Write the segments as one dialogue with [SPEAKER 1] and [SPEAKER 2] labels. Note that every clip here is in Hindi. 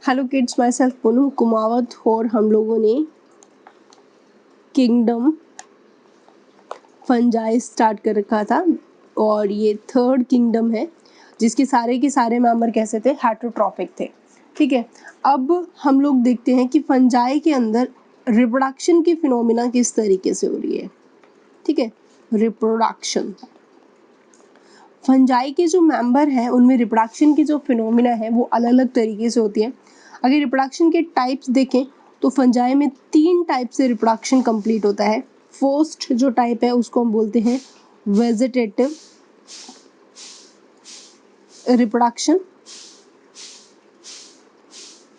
[SPEAKER 1] Hello kids, my self Poonam Kumawat और हम लोगों ने किंगडम फंजाई स्टार्ट कर रखा था और ये थर्ड किंगडम है जिसके सारे के सारे मेंबर कैसे थे, हेटरोट्रॉफिक थे। ठीक है, अब हम लोग देखते हैं कि फंजाई के अंदर रिप्रोडक्शन की फिनोमिना किस तरीके से हो रही है। ठीक है, रिप्रोडक्शन फंजाई के जो मेंबर हैं उनमें रिप्रोडक्शन की जो फिनोमिना है वो अलग अलग तरीके से होती है। अगर रिप्रोडक्शन के टाइप्स देखें तो फंजाई में 3 टाइप से रिप्रोडक्शन कंप्लीट होता है। फर्स्ट जो टाइप है उसको हम बोलते हैं वेजिटेटिव रिप्रोडक्शन।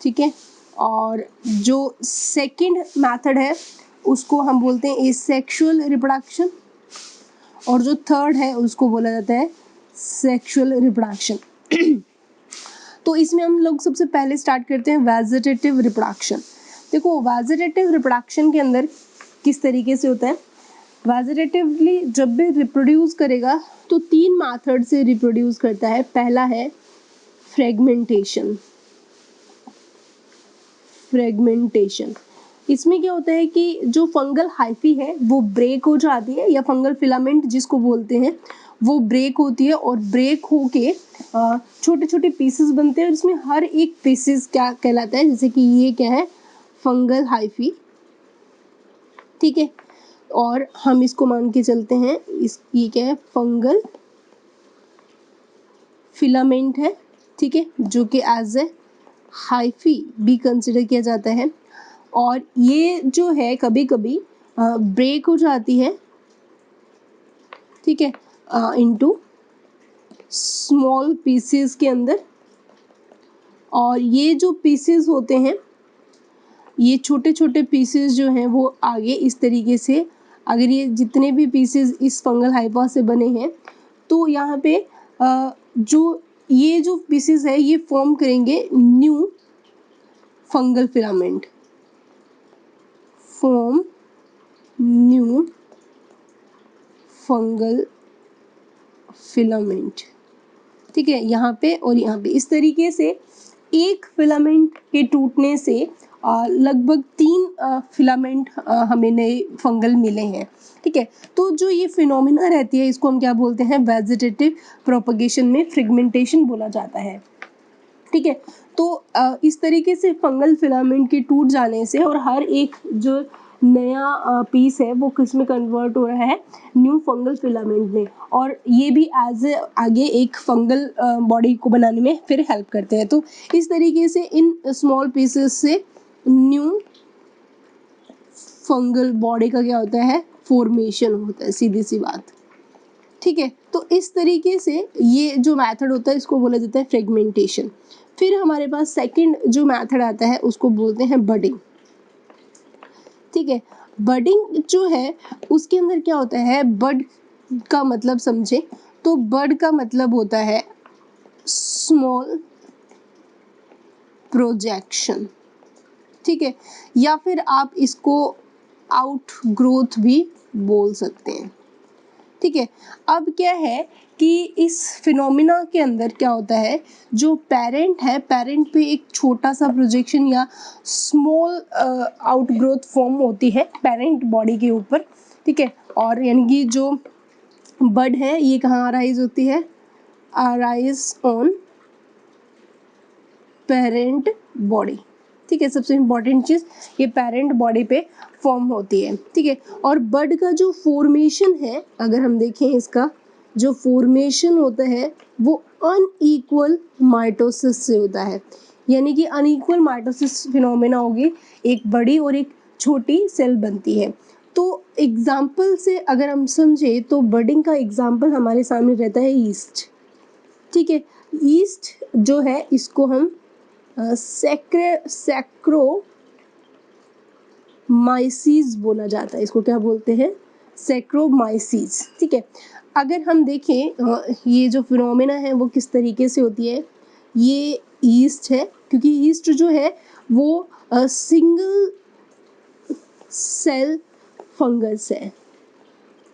[SPEAKER 1] ठीक है, और जो सेकंड मेथड है उसको हम बोलते हैं एसेक्सुअल रिप्रोडक्शन, और जो थर्ड है उसको बोला जाता है सेक्सुअल रिप्रोडक्शन। तो इसमें हम लोग सबसे पहले स्टार्ट करते हैं वेजिटेटिव रिप्रोडक्शन। देखो, वेजिटेटिव रिप्रोडक्शन के अंदर किस तरीके से होता है। वेजिटेटिवली जब भी रिप्रोड्यूस करेगा तो 3 मेथड से रिप्रोड्यूस करता है। पहला है फ्रेगमेंटेशन। इसमें क्या होता है कि जो फंगल हाइफी है वो ब्रेक हो जाती है, या फंगल फिलामेंट जिसको बोलते हैं वो ब्रेक होती है, और ब्रेक होके छोटे छोटे पीसेस बनते हैं, और इसमें हर एक पीसेस क्या कहलाता है, जैसे कि ये क्या है, फंगल हाइफी। ठीक है, और हम इसको मान के चलते हैं ये क्या है, फंगल फिलामेंट है। ठीक है, जो कि एज ए हाइफी भी कंसिडर किया जाता है, और ये जो है कभी कभी ब्रेक हो जाती है। ठीक है, इनटू स्मॉल पीसेस के अंदर, और ये जो पीसेस होते हैं, ये छोटे छोटे पीसेस जो हैं वो आगे इस तरीके से, अगर ये जितने भी पीसेस इस फंगल हाइफा से बने हैं तो यहाँ पे जो ये जो पीसेस है ये फॉर्म करेंगे new fungal filament, form new fungal filament. ठीक है, यहाँ पे और यहाँ पे इस तरीके से एक फिलामेंट के टूटने से लगभग 3 फिलामेंट हमें नए फंगल मिले हैं। ठीक है, तो जो ये फिनोमिना रहती है इसको हम क्या बोलते हैं, वेजिटेटिव प्रोपगेशन में फ्रेगमेंटेशन बोला जाता है। ठीक है, तो इस तरीके से फंगल फिलामेंट के टूट जाने से और हर एक जो नया पीस है वो किस में कन्वर्ट हो रहा है, न्यू फंगल फिलामेंट में, और ये भी एज आगे एक फंगल बॉडी को बनाने में फिर हेल्प करते हैं। तो इस तरीके से इन स्मॉल पीसेस से न्यू फंगल बॉडी का क्या होता है, फॉर्मेशन होता है, सीधी सी बात। ठीक है, तो इस तरीके से ये जो मेथड होता है इसको बोला जाता है फ्रेगमेंटेशन। फिर हमारे पास सेकंड जो मेथड आता है उसको बोलते हैं बडिंग। ठीक है, बडिंग जो है उसके अंदर क्या होता है, बड का मतलब समझे तो बड का मतलब होता है स्मॉल प्रोजेक्शन। ठीक है, या फिर आप इसको आउट ग्रोथ भी बोल सकते हैं। ठीक है, अब क्या है कि इस फिनोमिना के अंदर क्या होता है, जो पेरेंट है, पेरेंट पे एक छोटा सा प्रोजेक्शन या स्मॉल आउट ग्रोथ फॉर्म होती है पेरेंट बॉडी के ऊपर। ठीक है, और यानी कि जो बड है ये कहाँ अराइज होती है, अराइज ऑन पेरेंट बॉडी। ठीक है, सबसे इम्पॉर्टेंट चीज़ ये पेरेंट बॉडी पे फॉर्म होती है। ठीक है, और बड का जो फॉर्मेशन है, अगर हम देखें इसका जो फॉर्मेशन होता है वो अनइक्वल माइटोसिस से होता है, यानी कि अनइक्वल माइटोसिस फिनोमेना होगी, एक बड़ी और एक छोटी सेल बनती है। तो एग्जाम्पल से अगर हम समझे तो बडिंग का एग्जाम्पल हमारे सामने रहता है ईस्ट। ठीक है, ईस्ट जो है इसको हम सैक्रोमाइसीज बोला जाता है, इसको क्या बोलते हैं, सैक्रोमाइसीज। ठीक है, अगर हम देखें ये जो फिनोमेना है वो किस तरीके से होती है, ये ईस्ट है, क्योंकि ईस्ट जो है वो सिंगल सेल फंगस है,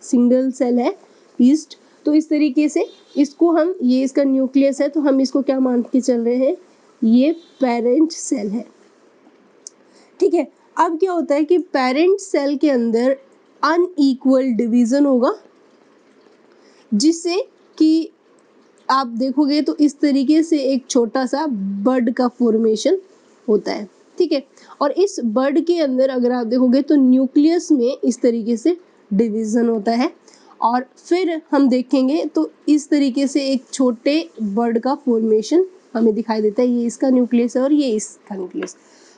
[SPEAKER 1] सिंगल सेल है ईस्ट। तो इस तरीके से इसको हम, ये इसका न्यूक्लियस है तो हम इसको क्या मान के चल रहे हैं, ये पेरेंट सेल है, ठीक है। अब क्या होता है कि पेरेंट सेल के अंदर अनइक्वल डिवीजन होगा, जिससे कि आप देखोगे तो इस तरीके से एक छोटा सा बड का फॉर्मेशन होता है, ठीक है। और इस बड के अंदर अगर आप देखोगे तो न्यूक्लियस में इस तरीके से डिवीजन होता है, और फिर हम देखेंगे तो इस तरीके से एक छोटे बड का फॉर्मेशन हमें दिखाई देता है। ये इसका न्यूक्लियस है और ये इसका न्यूक्लियस।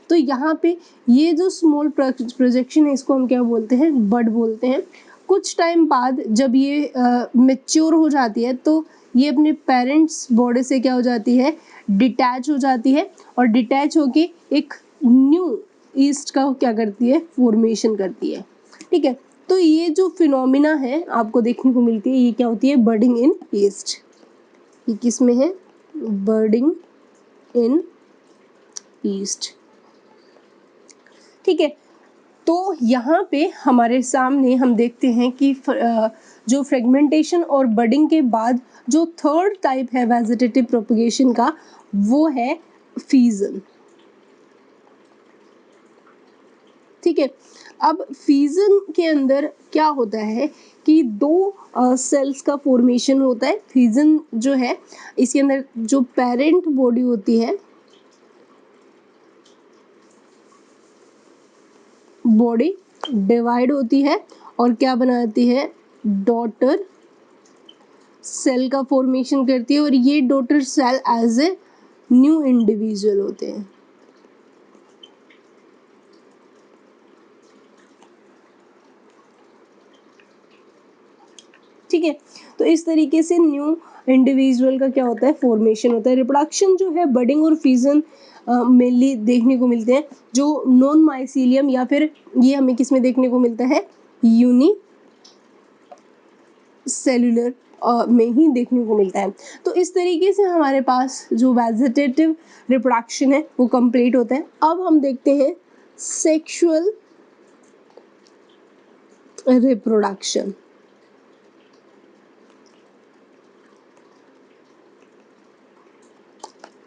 [SPEAKER 1] तो यहाँ पे ये जो स्मॉल प्रोजेक्शन है इसको हम क्या बोलते हैं, बड बोलते हैं। कुछ टाइम बाद जब ये मैच्योर हो जाती है तो ये अपने पेरेंट्स बॉडी से क्या हो जाती है, डिटैच हो जाती है, और डिटैच होके एक न्यू ईस्ट का क्या करती है, फॉर्मेशन करती है, ठीक है। तो ये जो फिनोमिना है आपको देखने को मिलती है, ये क्या होती है, बर्डिंग इन ईस्ट। ये किस में है, बर्डिंग इन ईस्ट, ठीक है। तो यहाँ पे हमारे सामने हम देखते हैं कि जो फ्रेगमेंटेशन और बडिंग के बाद जो थर्ड टाइप है वेजिटेटिव प्रोपगेशन का, वो है फीजन, ठीक है। अब फीजन के अंदर क्या होता है कि दो सेल्स का फॉर्मेशन होता है। फीजन जो है इसके अंदर जो पेरेंट बॉडी होती है, बॉडी डिवाइड होती है और क्या बनाती है, डॉटर सेल का फॉर्मेशन करती है, और ये daughter cell as a new individual होते हैं, ठीक है। तो इस तरीके से न्यू इंडिविजुअल का क्या होता है, फॉर्मेशन होता है। रिप्रोडक्शन जो है बडिंग और फ्यूजन मेनली देखने को मिलते हैं, जो नॉन माइसीलियम या फिर ये हमें किस में देखने को मिलता है, यूनी सेलुलर में ही देखने को मिलता है। तो इस तरीके से हमारे पास जो वेजिटेटिव रिप्रोडक्शन है वो कंप्लीट होता है। अब हम देखते हैं सेक्सुअल रिप्रोडक्शन,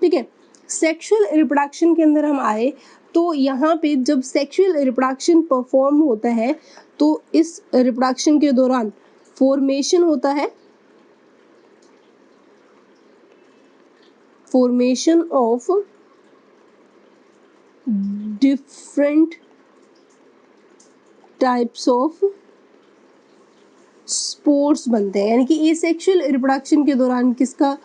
[SPEAKER 1] ठीक है। सेक्सुअल रिप्रोडक्शन के अंदर हम आए तो यहाँ पे जब सेक्सुअल रिप्रोडक्शन परफॉर्म होता है तो इस रिप्रोडक्शन के दौरान फॉर्मेशन होता है, formation of different types of spores बनते हैं। यानी कि एसेक्सुअल रिप्रोडक्शन के दौरान किसका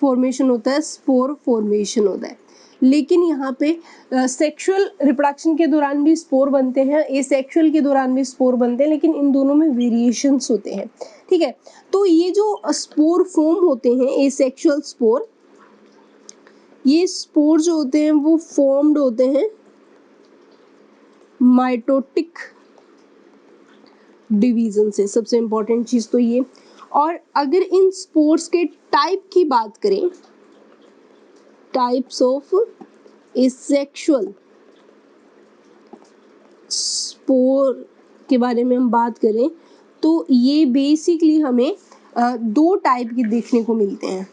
[SPEAKER 1] फॉर्मेशन होता है, स्पोर फॉर्मेशन होता है। लेकिन यहाँ पे सेक्सुअल रिप्रोडक्शन के दौरान भी स्पोर बनते हैं, एसेक्सुअल के दौरान भी स्पोर बनते हैं, लेकिन इन दोनों में वेरिएशंस होते हैं, ठीक है। तो ये जो स्पोर फॉर्म होते हैं, एसेक्सुअल स्पोर, ये स्पोर जो होते हैं वो फॉर्म्ड होते हैं माइटोटिक डिवीजन से, सबसे इंपॉर्टेंट चीज तो ये। और अगर इन स्पोर्स के टाइप की बात करें, टाइप्स ऑफ एसेक्सुअल स्पोर के बारे में हम बात करें तो ये बेसिकली हमें दो टाइप के देखने को मिलते हैं,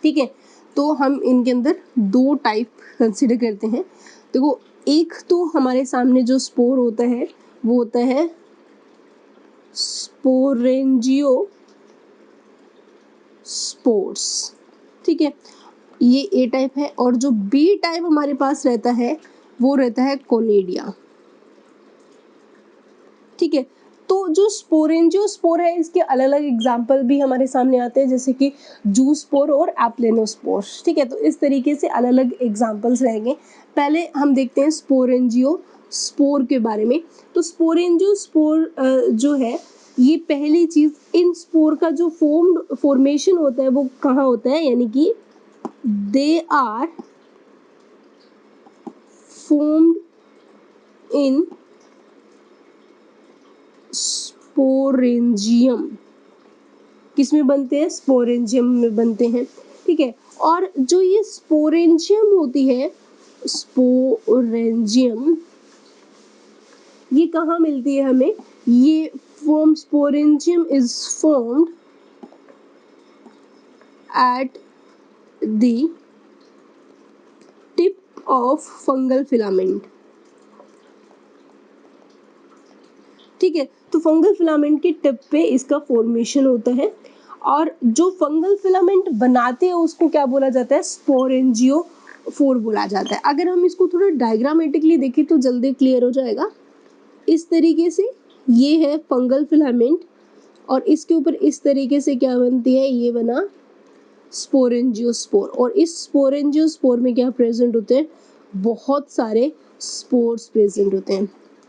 [SPEAKER 1] ठीक है। तो हम इनके अंदर दो टाइप कंसिडर करते हैं। देखो, एक तो हमारे सामने जो स्पोर होता है वो होता है स्पोरेंजियो स्पोर्स, ठीक है, ये ए टाइप है। और जो बी टाइप हमारे पास रहता है वो रहता है कोनिडिया, ठीक है। तो जो स्पोरेंजियोस्पोर है इसके अलग अलग एग्जाम्पल भी हमारे सामने आते हैं, जैसे कि जूस्पोर और एप्लेनोस्पोर, ठीक है। तो इस तरीके से अलग अलग एग्जाम्पल्स रहेंगे। पहले हम देखते हैं स्पोरेंजियोस्पोर के बारे में। तो स्पोरेंजियोस्पोर जो है, ये पहली चीज, इन स्पोर का जो फॉर्मेशन होता है वो कहाँ होता है, यानी कि they are formed in sporangium. किस में बनते हैं, स्पोरेंजियम में बनते हैं, ठीक है। और जो ये स्पोरेंजियम होती है, स्पोरेंजियम, ये कहाँ मिलती है हमें, ये form sporangium is formed at the of fungal filament. ठीक है, तो फंगल फिलामेंट की टिप पे इसका फॉर्मेशन होता है और जो फंगल फिलामेंट बनाते हैं उसको क्या बोला जाता है, स्पोरेंजियोफोर बोला जाता है। अगर हम इसको थोड़ा डायग्रामेटिकली देखें तो जल्दी क्लियर हो जाएगा। इस तरीके से ये है फंगल फिलामेंट और इसके ऊपर इस तरीके से क्या बनती है, ये बना स्पोरेंजियोस्पोर। और इस स्पोरेंजियोस्पोर में क्या प्रेजेंट होते हैं, बहुत सारे स्पोर्स प्रेजेंट होते हैं।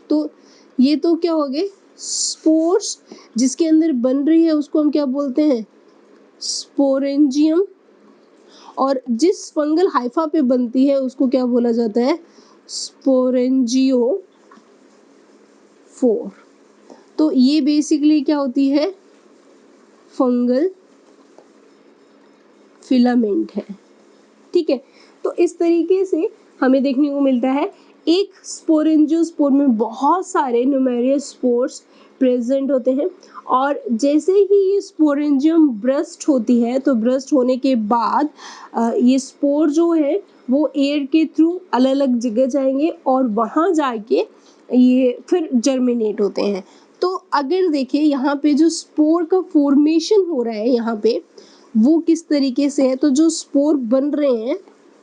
[SPEAKER 1] तो ये तो क्या हो गए स्पोर्स, जिसके अंदर बन रही है उसको हम क्या बोलते हैं, स्पोरेंजियम। और जिस फंगल हाइफा पे बनती है उसको क्या बोला जाता है, स्पोरेंजियोफोर। तो ये बेसिकली क्या होती है, फंगल फिलामेंट है। ठीक है, तो इस तरीके से हमें देखने को मिलता है एक स्पोरेंजियोस्पोर में बहुत सारे न्यूमेरियस स्पोर्स प्रेजेंट होते हैं और जैसे ही ये स्पोरेंजियम ब्रस्ट होती है तो ब्रस्ट होने के बाद ये स्पोर जो है वो एयर के थ्रू अलग अलग जगह जाएंगे और वहाँ जाके ये फिर जर्मिनेट होते हैं। तो अगर देखिए यहाँ पे जो स्पोर का फॉर्मेशन हो रहा है यहाँ पे वो किस तरीके से है, तो जो स्पोर बन रहे हैं,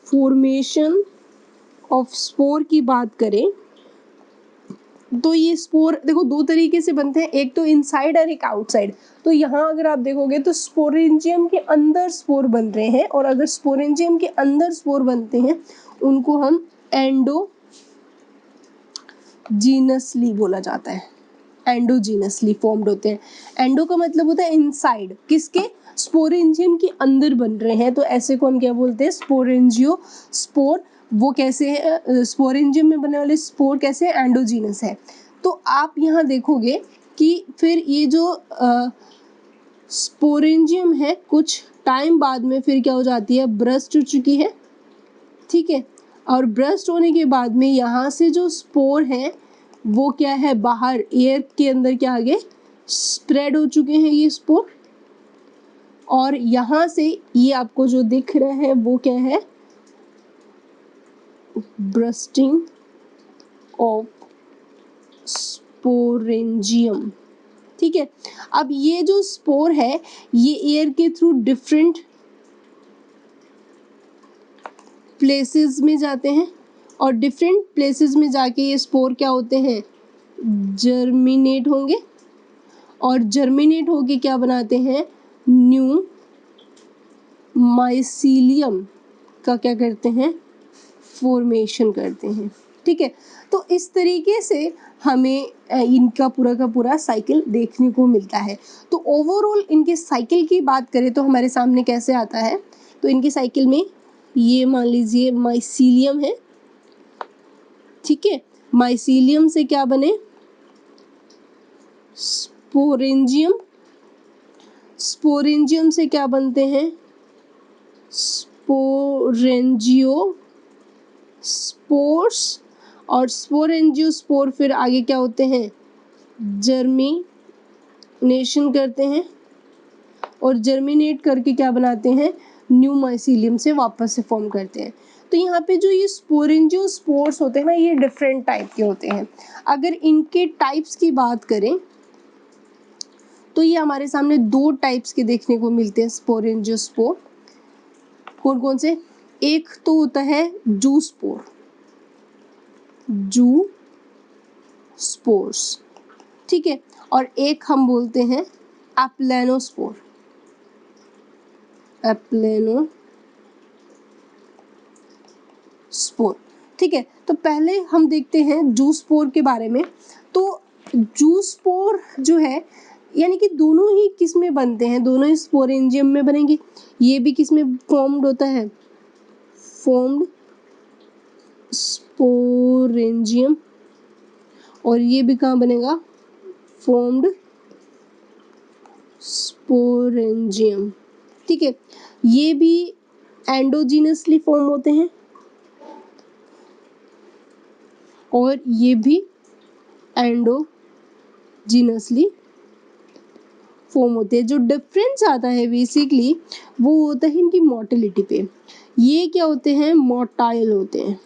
[SPEAKER 1] फॉर्मेशन ऑफ स्पोर की बात करें तो ये स्पोर देखो दो तरीके से बनते हैं, एक तो इनसाइड और एक आउटसाइड। तो यहाँ अगर आप देखोगे तो स्पोरेंजियम के अंदर स्पोर बन रहे हैं और अगर स्पोरेंजियम के अंदर स्पोर बनते हैं उनको हम एंडोजीनसली बोला जाता है, एंडोजीनसली फॉर्म्ड होते हैं। एंडो का मतलब होता है इनसाइड, किसके, स्पोरेंजियम के अंदर बन रहे हैं, तो ऐसे को हम क्या बोलते हैं, स्पोरेंजियो स्पोर। वो कैसे है, स्पोरेंजियम में बनने वाले स्पोर कैसे है, एंडोजीनस है। तो आप यहाँ देखोगे कि फिर ये जो स्पोरेंजियम है कुछ टाइम बाद में फिर क्या हो जाती है, ब्रस्ट हो चुकी है। ठीक है, और ब्रस्ट होने के बाद में यहाँ से जो स्पोर है वो क्या है, बाहर एयर के अंदर क्या आगे स्प्रेड हो चुके हैं ये स्पोर। और यहाँ से ये आपको जो दिख रहा है वो क्या है, ब्रस्टिंग ऑफ स्पोरेंजियम। ठीक है, अब ये जो स्पोर है ये एयर के थ्रू डिफरेंट प्लेसेस में जाते हैं और डिफरेंट प्लेसेस में जाके ये स्पोर क्या होते हैं, जर्मिनेट होंगे और जर्मिनेट होके क्या बनाते हैं, न्यू माइसीलियम का क्या करते हैं, फॉर्मेशन करते हैं। ठीक है, तो इस तरीके से हमें इनका पूरा का पूरा साइकिल देखने को मिलता है। तो ओवरऑल इनके साइकिल की बात करें तो हमारे सामने कैसे आता है, तो इनकी साइकिल में ये मान लीजिए माइसीलियम है। ठीक है, माइसीलियम से क्या बने, स्पोरेंजियम। स्पोरेंजियम से क्या बनते हैं, स्पोरेंजियो स्पोर्स। और स्पोरेंजियोस्पोर फिर आगे क्या होते हैं, जर्मिनेशन करते हैं और जर्मिनेट करके क्या बनाते हैं, न्यू माइसीलियम से वापस से फॉर्म करते हैं। तो यहाँ पे जो ये स्पोरेंजियोस्पोर्स होते हैं ना, ये डिफरेंट टाइप के होते हैं। अगर इनके टाइप्स की बात करें तो ये हमारे सामने दो टाइप्स के देखने को मिलते हैं स्पोरेंजियोस्पोर। कौन कौन से, एक तो होता है जू स्पोर, जू स्पोर्स। ठीक है, और एक हम बोलते हैं एप्लेनोस्पोर, एप्लेनोस्पोर। ठीक है, तो पहले हम देखते हैं जू स्पोर के बारे में। तो जू स्पोर जो है यानी कि दोनों ही किस में बनते हैं, दोनों ही स्पोरेंजियम में बनेंगे। ये भी किस में फॉर्म्ड होता है, फॉर्म्ड स्पोरेंजियम, और ये भी कहाँ बनेगा, फॉर्म्ड स्पोरेंजियम। ठीक है, ये भी एंडोजीनसली फॉर्म होते हैं और ये भी एंडोजीनसली फॉर्म होते हैं। जो डिफरेंस आता है बेसिकली वो होता है इनकी मोटिलिटी पे। ये क्या होते हैं, मोटाइल होते हैं।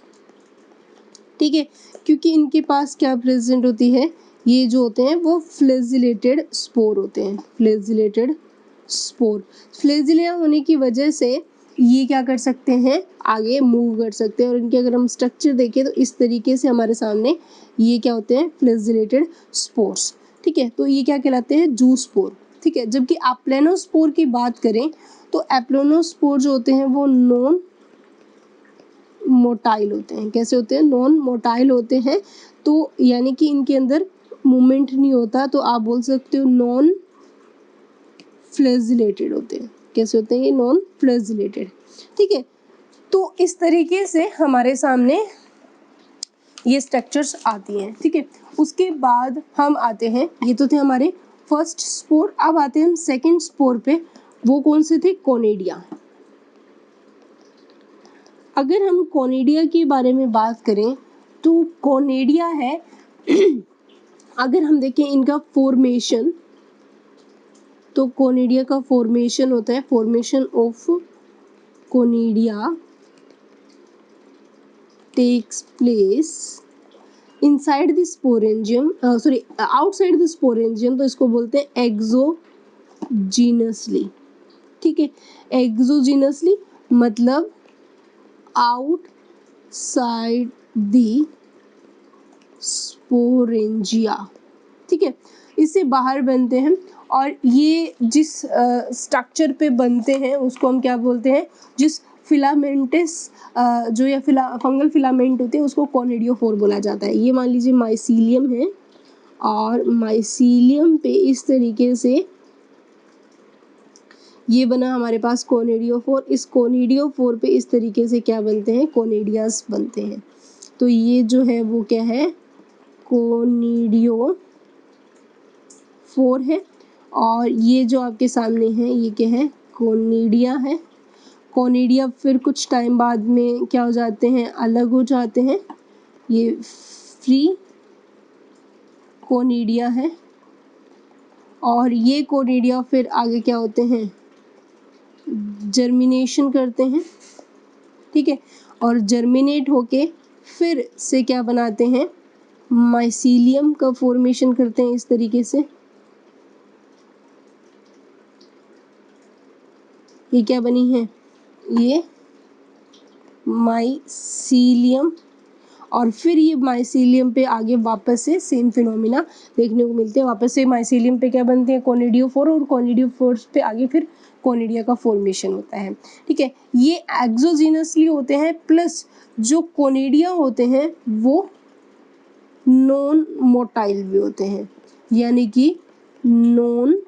[SPEAKER 1] ठीक है, क्योंकि इनके पास क्या प्रेजेंट होती है, ये जो होते हैं वो फ्लैजिलेटेड स्पोर होते हैं, फ्लैजिलेटेड स्पोर। फ्लैजिलिया होने की वजह से ये क्या कर सकते हैं, आगे मूव कर सकते हैं। और इनके अगर हम स्ट्रक्चर देखें तो इस तरीके से हमारे सामने ये क्या होते हैं, फ्लैजिलेटेड स्पोर्स। ठीक है, तो ये क्या कहलाते हैं, जूस्पोर। ठीक है, जबकि एप्लेनोस्पोर की बात करें तो एप्लेनोस्पोर जो होते हैं वो नॉन मोटाइल होते हैं। कैसे होते हैं, नॉन मोटाइल होते हैं। तो यानी कि इनके अंदर मूवमेंट नहीं होता, तो आप बोल सकते हो नॉन फ्लैजिलेटेड होते हैं। कैसे होते हैं ये, नॉन फ्लैजिलेटेड। ठीक है, तो इस तरीके से हमारे सामने ये स्ट्रक्चर्स आती हैं। ठीक है, उसके बाद हम आते हैं, ये तो थे हमारे फर्स्ट स्पोर। अब आते हैं हम सेकंड स्पोर पे, वो कौन से थे, कोनिडिया। अगर हम कोनिडिया के बारे में बात करें तो कोनिडिया है अगर हम देखें इनका फॉर्मेशन, तो कोनिडिया का फॉर्मेशन होता है, formation of conidia takes place inside the sporangium, sorry outside the sporangium, तो इसको बोलते हैं एक्सोजीनसली। ठीक है, एक्सोजीनसली मतलब आउटसाइड द स्पोरेंजिया। ठीक है, इससे बाहर बनते हैं। और ये जिस स्ट्रक्चर पे बनते हैं उसको हम क्या बोलते हैं, जिस फिलामेंटस जो या फंगल फिलामेंट होते हैं उसको कोनिडियोफोर बोला जाता है। ये मान लीजिए माइसीलियम है, और माइसीलियम पे इस तरीके से ये बना हमारे पास कोनिडियोफोर। इस कोनिडियोफोर पे इस तरीके से क्या बनते हैं, कोनिडियास बनते हैं। तो ये जो है वो क्या है, कोनिडियोफोर है। और ये जो आपके सामने है ये क्या है, कोनिडिया है। कोनिडिया फिर कुछ टाइम बाद में क्या हो जाते हैं, अलग हो जाते हैं। ये फ्री कोनिडिया है, और ये कोनिडिया फिर आगे क्या होते हैं, जर्मिनेशन करते हैं। ठीक है, और जर्मिनेट होके फिर से क्या बनाते हैं, माइसीलियम का फॉर्मेशन करते हैं इस तरीके से। ये क्या बनी है, ये माइसीलियम। और फिर ये माइसीलियम पे आगे वापस से सेम फिनोमिना देखने को मिलते हैं। वापस से माइसीलियम पे क्या बनते हैं, कोनिडियोफोर, और कोनिडियोफोर पे आगे फिर कोनिडिया का फॉर्मेशन होता है। ठीक है, ये एक्सोजीनसली होते हैं, प्लस जो कोनिडिया होते हैं वो नॉन मोटाइल भी होते हैं, यानी कि नॉन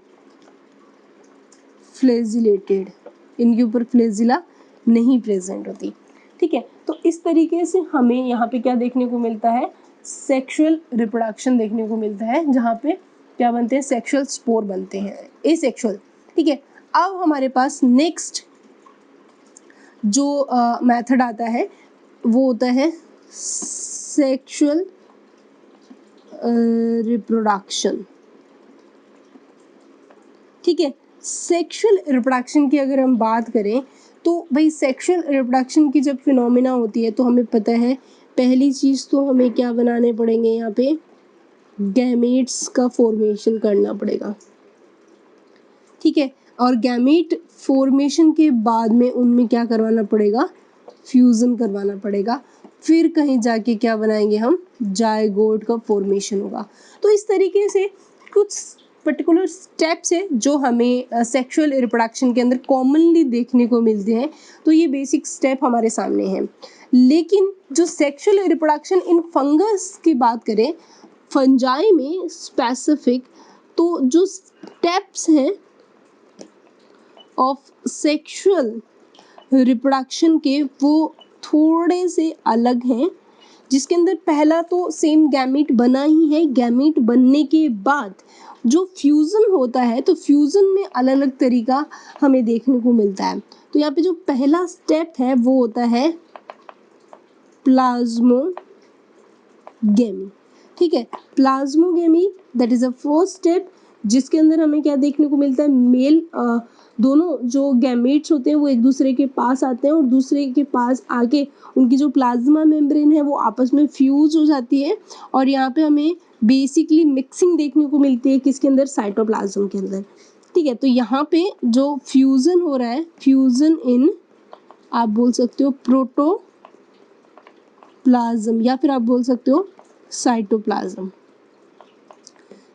[SPEAKER 1] फ्लैजिलेटेड, इनके ऊपर फ्लैजिला नहीं प्रेजेंट होती। ठीक है, तो इस तरीके से हमें यहाँ पे क्या देखने को मिलता है, सेक्सुअल रिप्रोडक्शन देखने को मिलता है, जहाँ पे क्या बनते हैं, सेक्सुअल स्पोर बनते हैं, एसेक्सुअल। ठीक है, अब हमारे पास नेक्स्ट जो मेथड आता है वो होता है सेक्सुअल रिप्रोडक्शन। ठीक है, सेक्सुअल रिप्रोडक्शन की अगर हम बात करें तो भाई सेक्सुअल रिप्रोडक्शन की जब फिनोमिना होती है तो हमें पता है पहली चीज़ तो हमें क्या बनाने पड़ेंगे, यहाँ पे गैमेट्स का फॉर्मेशन करना पड़ेगा। ठीक है, और गैमेट फॉर्मेशन के बाद में उनमें क्या करवाना पड़ेगा, फ्यूज़न करवाना पड़ेगा। फिर कहीं जाके क्या बनाएंगे हम, जायगोट का फॉर्मेशन होगा। तो इस तरीके से कुछ पर्टिकुलर स्टेप्स है जो हमें सेक्सुअल रिप्रोडक्शन के अंदर कॉमनली देखने को मिलते हैं। तो ये बेसिक स्टेप हमारे सामने हैं। लेकिन जो सेक्सुअल रिप्रोडक्शन इन फंगस की बात करें, फंजाई में स्पेसिफिक, तो जो स्टेप्स हैं ऑफ सेक्सुअल रिप्रोडक्शन के वो थोड़े से अलग हैं, जिसके अंदर पहला तो सेम गैमीट बना ही है। गैमीट बनने के बाद जो फ्यूज़न होता है तो फ्यूज़न में अलग अलग तरीका हमें देखने को मिलता है। तो यहाँ पे जो पहला स्टेप है वो होता है प्लाज्मोगेमी। ठीक है, plasmogamy that is a first step, जिसके अंदर हमें क्या देखने को मिलता है, मेल दोनों जो गैमेट्स होते हैं वो एक दूसरे के पास आते हैं और दूसरे के पास आके उनकी जो प्लाज्मा मेम्ब्रेन है वो आपस में फ्यूज हो जाती है और यहाँ पे हमें बेसिकली मिक्सिंग देखने को मिलती है किसके अंदर, साइटोप्लाज्म के अंदर। ठीक है, तो यहाँ पे जो फ्यूजन हो रहा है, फ्यूजन इन, आप बोल सकते हो प्रोटोप्लाज्म या फिर आप बोल सकते हो साइटोप्लाज्म।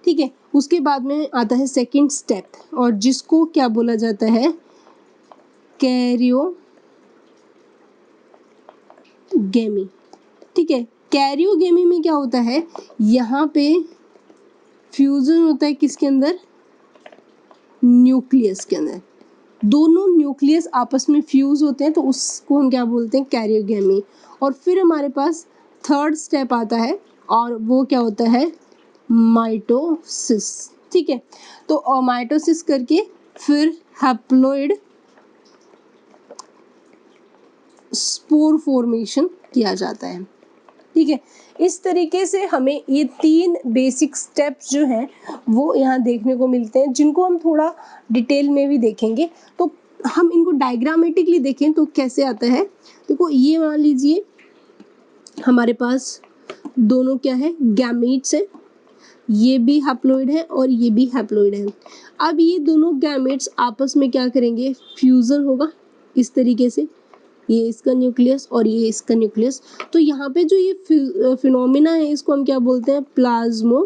[SPEAKER 1] ठीक है, उसके बाद में आता है सेकंड स्टेप और जिसको क्या बोला जाता है, कैरियोगेमी। ठीक है, कैरियोगेमी में क्या होता है, यहाँ पे फ्यूजन होता है किसके अंदर, न्यूक्लियस के अंदर। दोनों न्यूक्लियस आपस में फ्यूज होते हैं तो उसको हम क्या बोलते हैं, कैरियोगेमी। और फिर हमारे पास थर्ड स्टेप आता है और वो क्या होता है, माइटोसिस। ठीक है, तो माइटोसिस करके फिर हैप्लॉइड स्पोर फॉर्मेशन किया जाता है। ठीक है, इस तरीके से हमें ये 3 बेसिक स्टेप्स जो हैं वो यहाँ देखने को मिलते हैं, जिनको हम थोड़ा डिटेल में भी देखेंगे। तो हम इनको डायग्रामेटिकली देखें तो कैसे आता है, देखो ये मान लीजिए हमारे पास दोनों क्या है, गैमेट्स है, ये भी हैप्लॉइड है और ये भी हैप्लॉइड है। अब ये दोनों गैमेट्स आपस में क्या करेंगे, फ्यूजन होगा इस तरीके से, ये इसका न्यूक्लियस और ये इसका न्यूक्लियस। तो यहाँ पे जो ये फिनोमिना है इसको हम क्या बोलते हैं, प्लाज्मोगेमी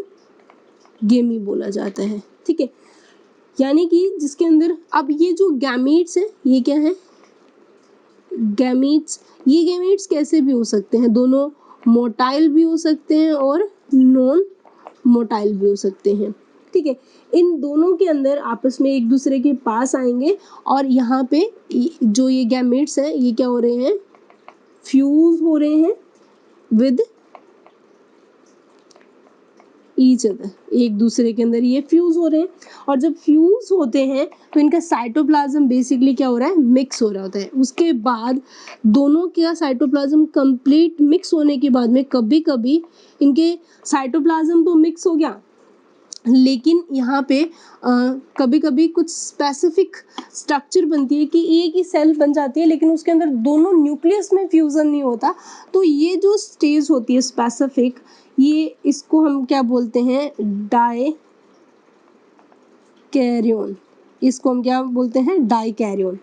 [SPEAKER 1] बोला जाता है। ठीक है, यानी कि जिसके अंदर अब ये जो गैमेट्स है ये क्या है, गैमेट्स, ये गैमेट्स कैसे भी हो सकते हैं, दोनों मोटाइल भी हो सकते हैं और नॉन मोटाइल भी हो सकते हैं। ठीक है, इन दोनों के अंदर आपस में एक दूसरे के पास आएंगे और यहाँ पे जो ये गैमेट्स हैं ये क्या हो रहे हैं, फ्यूज हो रहे हैं विद ईच अदर, एक दूसरे के अंदर ये फ्यूज हो रहे हैं। और जब फ्यूज होते हैं तो इनका साइटोप्लाज्म बेसिकली क्या हो रहा है, मिक्स हो रहा होता है। उसके बाद दोनों का साइटोप्लाज्म कंप्लीट मिक्स होने के बाद में कभी कभी इनके साइटोप्लाज्म तो मिक्स हो गया, लेकिन यहाँ पे कभी कभी कुछ स्पेसिफिक स्ट्रक्चर बनती है कि एक ही सेल बन जाती है लेकिन उसके अंदर दोनों न्यूक्लियस में फ्यूज़न नहीं होता। तो ये जो स्टेज होती है स्पेसिफिक, ये इसको हम क्या बोलते हैं, डाइकैरियोन। इसको हम क्या बोलते हैं, डाइकैरियोन।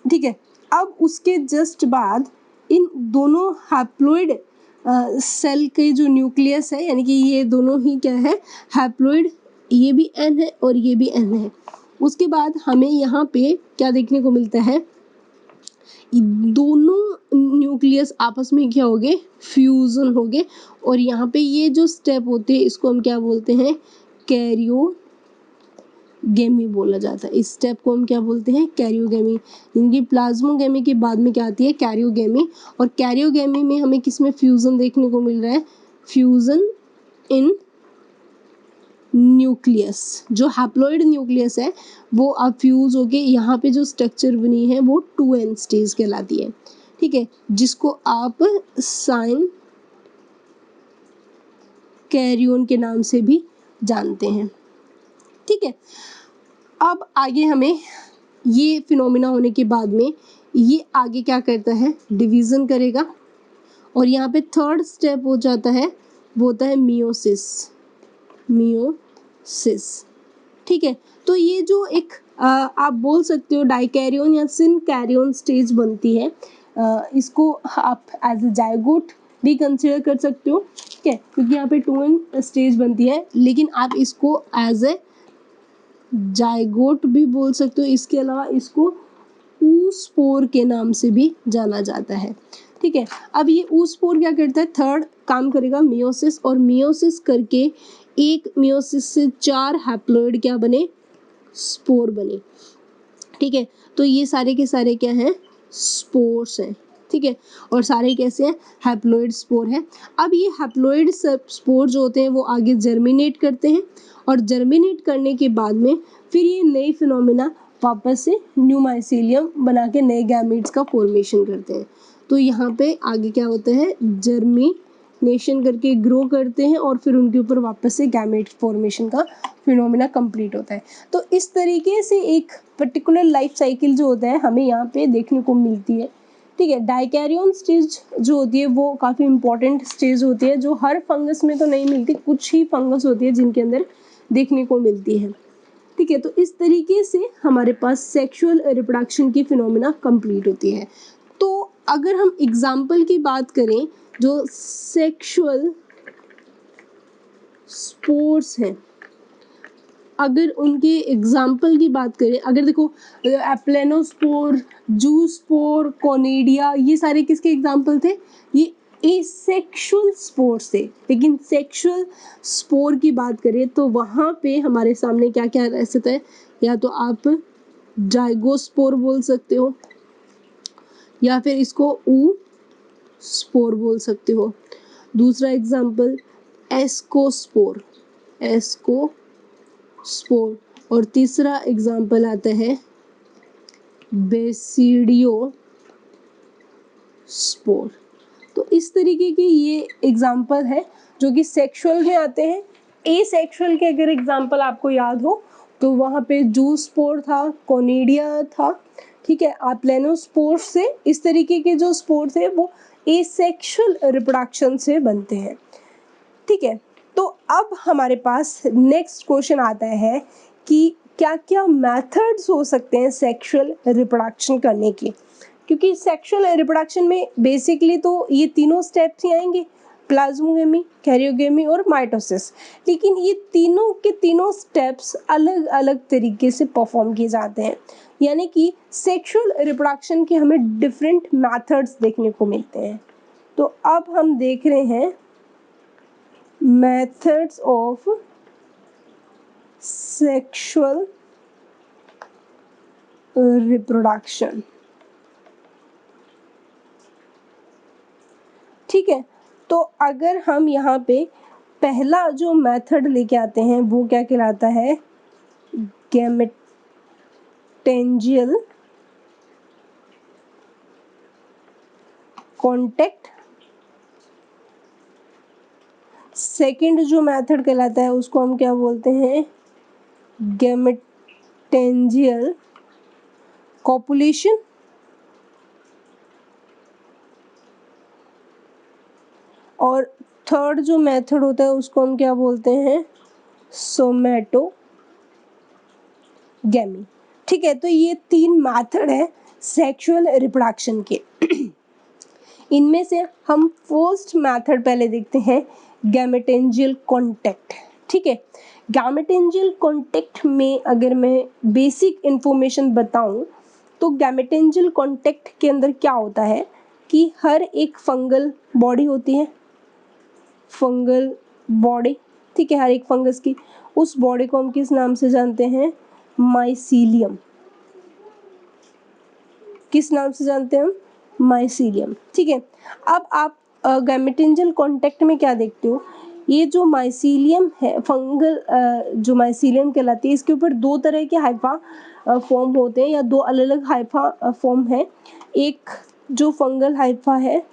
[SPEAKER 1] ठीक है, अब उसके जस्ट बाद इन दोनों हैप्लॉइड सेल के जो न्यूक्लियस है, यानी कि ये दोनों ही क्या है, हैप्लॉइड, ये भी एन है और ये भी एन है। उसके बाद हमें यहाँ पे क्या देखने को मिलता है, दोनों न्यूक्लियस आपस में क्या हो गए, फ्यूजन हो गए। और यहाँ पे ये जो स्टेप होते हैं इसको हम क्या बोलते हैं, कैरियोगेमी बोला जाता है। इस स्टेप को हम क्या बोलते हैं, कैरियोगेमी। इनकी प्लाज्मोगेमी के बाद में क्या आती है, कैरियोगेमी। और कैरियोगेमी में हमें किसमें फ्यूजन देखने को मिल रहा है, फ्यूजन इन न्यूक्लियस। जो हैप्लॉइड न्यूक्लियस है वो अब फ्यूज होके यहाँ पे जो स्ट्रक्चर बनी है वो 2n स्टेज कहलाती है। ठीक है, जिसको आप साइन कैरियोन के नाम से भी जानते हैं। ठीक है, अब आगे हमें ये फिनोमिना होने के बाद में ये आगे क्या करता है, डिवीज़न करेगा। और यहाँ पे थर्ड स्टेप हो जाता है, वो होता है मियोसिस। ठीक है, तो ये जो एक आप बोल सकते हो डाइकैरियोन या सिनकैरियोन स्टेज बनती है, इसको आप एज अ जायगोट भी कंसिडर कर सकते हो। ठीक है, क्योंकि यहाँ पे 2n स्टेज बनती है, लेकिन आप इसको एज ए जायगोट भी बोल सकते हो। इसके अलावा इसको ऊस्पोर के नाम से भी जाना जाता है। ठीक है, अब ये ऊस्पोर क्या करता है, थर्ड काम करेगा मियोसिस, और मियोसिस करके एक मियोसिस से 4 हैप्लॉइड क्या बने, स्पोर बने। ठीक है, तो ये सारे के सारे क्या हैं, स्पोर्स हैं। ठीक है, और सारे कैसे हैं, हैप्लॉइड स्पोर है। अब ये हैप्लॉइड स्पोर जो होते हैं वो आगे जर्मिनेट करते हैं और जर्मिनेट करने के बाद में फिर ये नई फिनोमिना वापस से न्यू माइसेलियम बना के नए गैमेट्स का फॉर्मेशन करते हैं। तो यहाँ पे आगे क्या होता है, जर्मिनेशन नेशन करके ग्रो करते हैं और फिर उनके ऊपर वापस से गैमेट फॉर्मेशन का फिनोमेना कंप्लीट होता है। तो इस तरीके से एक पर्टिकुलर लाइफ साइकिल जो होता है हमें यहाँ पे देखने को मिलती है। ठीक है, डाइकैरियन स्टेज जो होती है वो काफ़ी इंपॉर्टेंट स्टेज होती है, जो हर फंगस में तो नहीं मिलती, कुछ ही फंगस होती है जिनके अंदर देखने को मिलती है। ठीक है, तो इस तरीके से हमारे पास सेक्सुअल रिप्रोडक्शन की फिनोमेना कंप्लीट होती है। तो अगर हम एग्जाम्पल की बात करें, जो सेक्सुअल स्पोर्स हैं, अगर उनके एग्जाम्पल की बात करें, अगर देखो एप्लेनोस्पोर, जूस्पोर, कोनिडिया, ये सारे किसके एग्जाम्पल थे? ये एसेक्सुअल स्पोर्स थे। लेकिन सेक्सुअल स्पोर की बात करें तो वहाँ पे हमारे सामने क्या क्या रह सकता है? या तो आप जाइगोस्पोर बोल सकते हो, या फिर इसको ऊ स्पोर बोल सकते हो। दूसरा एग्जाम्पल एस्कोस्पोर, एस्कोस्पोर। और तीसरा एग्जाम्पल आता है बेसिडियो स्पोर। तो इस तरीके की ये एग्जाम्पल है जो कि सेक्सुअल में आते हैं। एसेक्सुअल के अगर एग्जाम्पल आपको याद हो तो वहाँ पे जूस्पोर था, कोनिडिया था। ठीक है, एप्लेनोस्पोर से इस तरीके के जो स्पोर थे वो एसेक्सुअल रिप्रोडक्शन से बनते हैं। ठीक है, तो अब हमारे पास नेक्स्ट क्वेश्चन आता है कि क्या क्या मेथड्स हो सकते हैं सेक्सुअल रिप्रोडक्शन करने के। क्योंकि सेक्सुअल रिप्रोडक्शन में बेसिकली तो ये तीनों स्टेप्स ही आएंगे, प्लाज्मोगेमी, कैरियोगेमी और माइटोसिस। लेकिन ये तीनों के तीनों स्टेप्स अलग अलग तरीके से परफॉर्म किए जाते हैं, यानी कि सेक्सुअल रिप्रोडक्शन के हमें डिफरेंट मेथड्स देखने को मिलते हैं। तो अब हम देख रहे हैं methods of sexual reproduction। ठीक है, तो अगर हम यहाँ पे पहला जो मेथड लेके आते हैं वो क्या कहलाता है? गैमेटेंजियल कॉन्टैक्ट। सेकंड जो मेथड कहलाता है उसको हम क्या बोलते हैं? गैमेटेंजियल कॉपुलेशन। और थर्ड जो मेथड होता है उसको हम क्या बोलते हैं? सोमैटोगैमी। ठीक है, तो ये तीन मेथड है सेक्सुअल रिप्रोडक्शन के। इनमें से हम फर्स्ट मेथड पहले देखते हैं, गैमेटेंजियल कॉन्टैक्ट। ठीक है, गैमेटेंजियल कॉन्टैक्ट में अगर मैं बेसिक इंफॉर्मेशन बताऊं तो गैमेटेंजियल कॉन्टैक्ट के अंदर क्या होता है कि हर एक फंगल बॉडी होती है, फंगल बॉडी। ठीक है, हर एक फंगस की उस बॉडी को हम किस नाम से जानते हैं? माइसीलियम। किस नाम से जानते हैं हम? माइसीलियम। ठीक है, अब आप गैमेटेंजियल कॉन्टैक्ट में क्या देखते हो? ये जो माइसीलियम है, फंगल जो माइसीलियम कहलाती है, इसके ऊपर दो तरह के हाइफा फॉर्म होते हैं, या दो अलग अलग हाइफा फॉर्म है। एक जो फंगल हाइफा है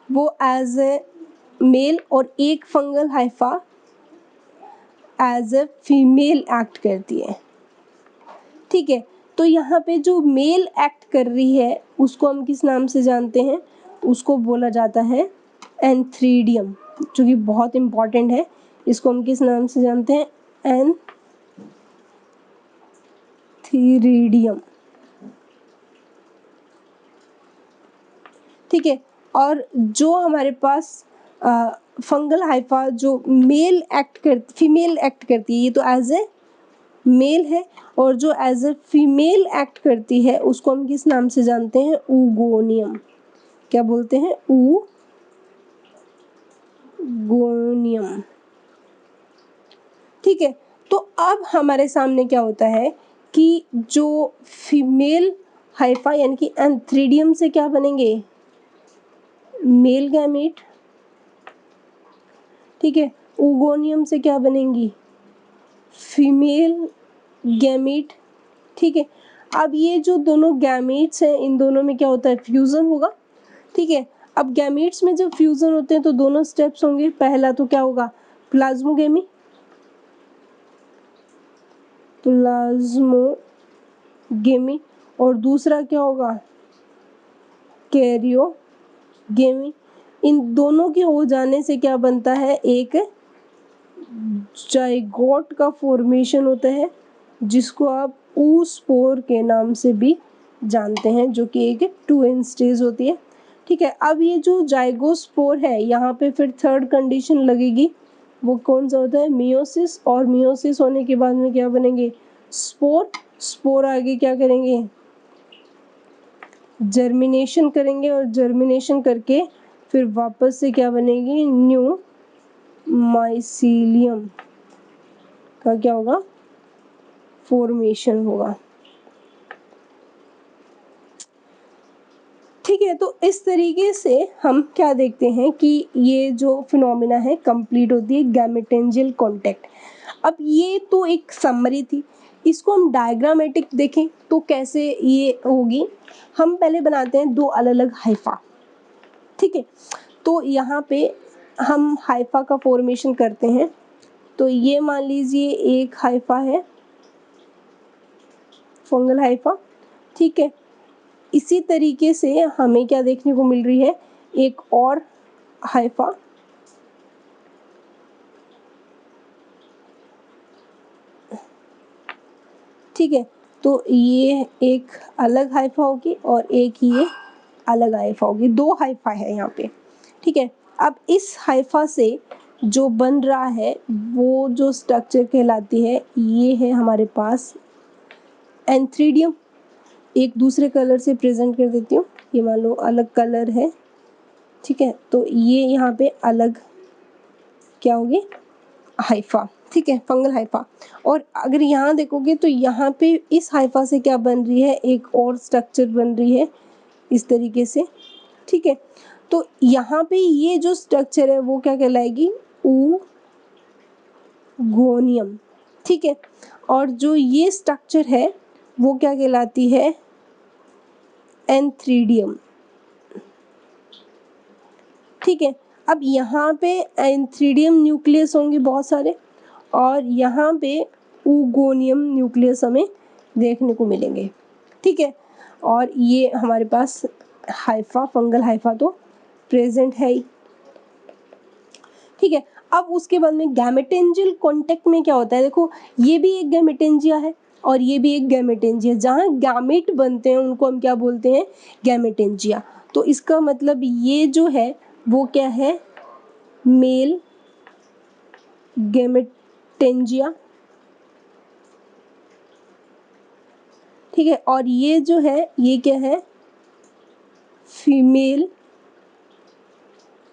[SPEAKER 1] वो एज ए मेल, और एक fungal hypha as a female act करती है। ठीक है, तो यहाँ पे जो मेल एक्ट कर रही है उसको हम किस नाम से जानते हैं? उसको बोला जाता है एंथ्रीडियम, जो कि बहुत इम्पॉर्टेंट है। इसको हम किस नाम से जानते हैं? एंथ्रीडियम। ठीक है, और जो हमारे पास फंगल हाइफा जो मेल एक्ट कर फीमेल एक्ट करती है, ये तो एज ए मेल है, और जो एज ए फीमेल एक्ट करती है उसको हम किस नाम से जानते हैं? ऊगोनियम। क्या बोलते हैं? ऊगोनियम। ठीक है, तो अब हमारे सामने क्या होता है कि जो फीमेल हाइफा यानी कि एंथ्रीडियम से क्या बनेंगे? Male gamete. ठीक है, ऊगोनियम से क्या बनेंगी? Female gamete. ठीक है, अब ये जो दोनों गैमीट्स हैं इन दोनों में क्या होता है? फ्यूजन होगा। ठीक है, अब गैमीट्स में जब फ्यूजन होते हैं तो दोनों स्टेप्स होंगे। पहला तो क्या होगा, प्लाज्मोगेमी, प्लाज्मोगेमी, और दूसरा क्या होगा, कैरियोगेमी। इन दोनों के हो जाने से क्या बनता है, एक जाइगोट का फॉर्मेशन होता है, जिसको आप oospore के नाम से भी जानते हैं, जो कि एक 2n स्टेज होती है। ठीक है, अब ये जो जाइगोस्पोर है, यहाँ पे फिर थर्ड कंडीशन लगेगी, वो कौन सा होता है, मियोसिस। और मियोसिस होने के बाद में क्या बनेंगे, स्पोर। स्पोर आगे क्या करेंगे, जर्मिनेशन करेंगे, और जर्मिनेशन करके फिर वापस से क्या बनेगी, न्यू माइसीलियम का क्या होगा, फॉर्मेशन होगा। ठीक है, तो इस तरीके से हम क्या देखते हैं कि ये जो फिनोमिना है कंप्लीट होती है गैमेटेंजियल कांटेक्ट। अब ये तो एक समरी थी, इसको हम डायग्रामेटिक देखें तो कैसे ये होगी। हम पहले बनाते हैं दो अलग अलग हाइफा। ठीक है, तो यहाँ पे हम हाइफा का फॉर्मेशन करते हैं। तो ये मान लीजिए एक हाइफा है, फंगल हाइफा। ठीक है, इसी तरीके से हमें क्या देखने को मिल रही है, एक और हाइफा। ठीक है, तो ये एक अलग हाइफा होगी और एक ये अलग हाइफा होगी, दो हाइफा है यहाँ पे। ठीक है, अब इस हाइफा से जो बन रहा है वो जो स्ट्रक्चर कहलाती है, ये है हमारे पास एंथ्रीडियम। एक दूसरे कलर से प्रेजेंट कर देती हूँ, ये मान लो अलग कलर है। ठीक है, तो ये यहाँ पे अलग क्या होगी, हाइफा। ठीक है, फंगल हाइफा। और अगर यहाँ देखोगे तो यहाँ पे इस हाइफा से क्या बन रही है, एक और स्ट्रक्चर बन रही है इस तरीके से। ठीक है, तो यहाँ पे ये जो स्ट्रक्चर है वो क्या कहलाएगी, ऊगोनियम। ठीक है, और जो ये स्ट्रक्चर है वो क्या कहलाती है, एंथ्रीडियम। ठीक है, अब यहाँ पे एंथ्रीडियम न्यूक्लियस होंगे बहुत सारे, और यहाँ पे ऊगोनियम न्यूक्लियस हमें देखने को मिलेंगे। ठीक है, और ये हमारे पास हाइफा, फंगल हाइफा तो प्रेजेंट है ही। ठीक है, अब उसके बाद में गैमेटेंजियल कॉन्टेक्ट में क्या होता है, देखो ये भी एक गैमेटेंजिया है और ये भी एक गैमेटेंजिया। जहाँ गैमेट बनते हैं उनको हम क्या बोलते हैं, गैमेटेंजिया। तो इसका मतलब ये जो है वो क्या है, मेल गैमेटेंजिया। ठीक है, और ये जो है ये क्या है, फीमेल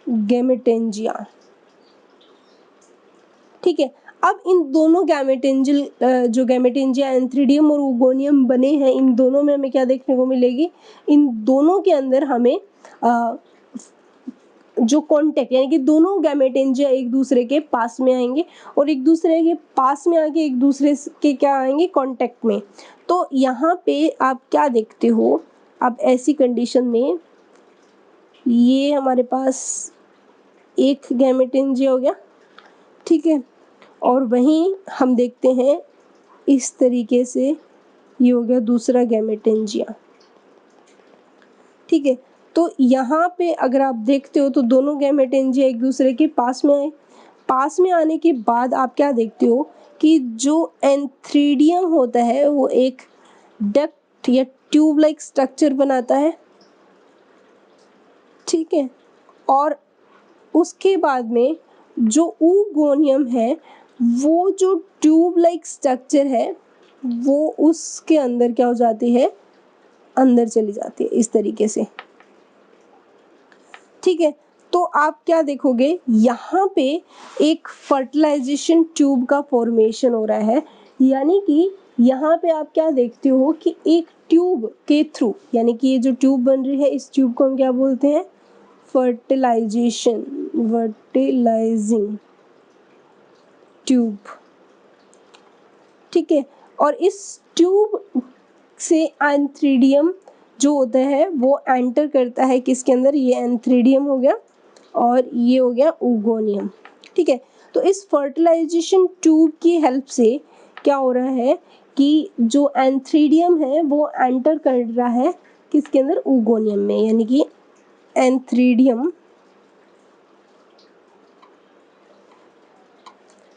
[SPEAKER 1] गैमेटेंजिया। ठीक है, अब इन दोनों गैमेटेंजियल जो गैमेटेंजिया एंथ्रीडियम और ऊगोनियम बने हैं, इन दोनों में हमें क्या देखने को मिलेगी, इन दोनों के अंदर हमें जो कॉन्टेक्ट, यानी कि दोनों गैमेटेंजिया एक दूसरे के पास में आएंगे और एक दूसरे के पास में आके एक दूसरे के क्या आएंगे, कॉन्टेक्ट में। तो यहाँ पे आप क्या देखते हो, अब ऐसी कंडीशन में ये हमारे पास एक गैमेटेंजिया हो गया। ठीक है, और वहीं हम देखते हैं इस तरीके से ये हो गया दूसरा गैमेटेंजिया। ठीक है, तो यहाँ पे अगर आप देखते हो तो दोनों गैमेटेंजिया एक दूसरे के पास में आए। पास में आने के बाद आप क्या देखते हो कि जो एंथ्रीडियम होता है वो एक डक्ट या ट्यूब लाइक स्ट्रक्चर बनाता है। ठीक है, और उसके बाद में जो ऊगोनियम है वो जो ट्यूब लाइक स्ट्रक्चर है वो उसके अंदर क्या हो जाती है, अंदर चली जाती है इस तरीके से। ठीक है, तो आप क्या देखोगे, यहाँ पे एक फर्टिलाइजेशन ट्यूब का फॉर्मेशन हो रहा है। यानी कि यहाँ पे आप क्या देखते हो कि एक ट्यूब के थ्रू, यानी कि ये जो ट्यूब बन रही है इस ट्यूब को हम क्या बोलते हैं, फर्टिलाइजिंग ट्यूब। ठीक है, और इस ट्यूब से एंथ्रीडियम जो होता है वो एंटर करता है किसके अंदर, ये एंथ्रीडियम हो गया और ये हो गया ओगोनियम। ठीक है, तो इस फर्टिलाइजेशन ट्यूब की हेल्प से क्या हो रहा है कि जो एंथ्रीडियम है वो एंटर कर रहा है किसके अंदर, ओगोनियम में, यानी कि एंथ्रीडियम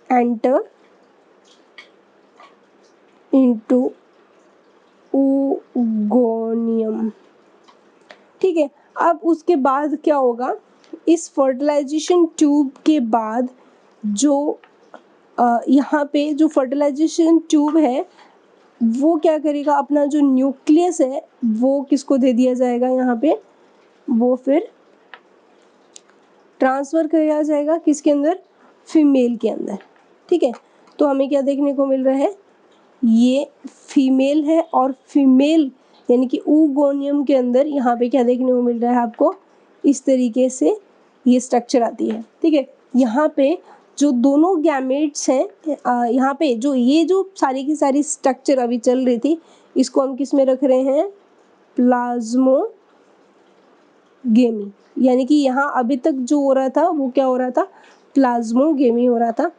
[SPEAKER 1] एंटर इनटू ओगोनियम। ठीक है, अब उसके बाद क्या होगा, इस फर्टिलाइजेशन ट्यूब के बाद जो यहाँ पे जो फर्टिलाइजेशन ट्यूब है वो क्या करेगा, अपना जो न्यूक्लियस है वो किसको दे दिया जाएगा, यहाँ पे वो फिर ट्रांसफ़र किया जाएगा किसके अंदर, फीमेल के अंदर। ठीक है, तो हमें क्या देखने को मिल रहा है, ये फीमेल है और फीमेल यानी कि oogoनियम के अंदर यहाँ पे क्या देखने को मिल रहा है आपको, इस तरीके से ये स्ट्रक्चर आती है। ठीक है, यहाँ पे जो दोनों गैमेट्स हैं, यहाँ पे जो ये जो सारी की सारी स्ट्रक्चर अभी चल रही थी, इसको हम किस में रख रहे हैं, प्लाज्मोगेमी। यानी कि यहाँ अभी तक जो हो रहा था वो क्या हो रहा था, प्लाज्मोगेमी हो रहा था।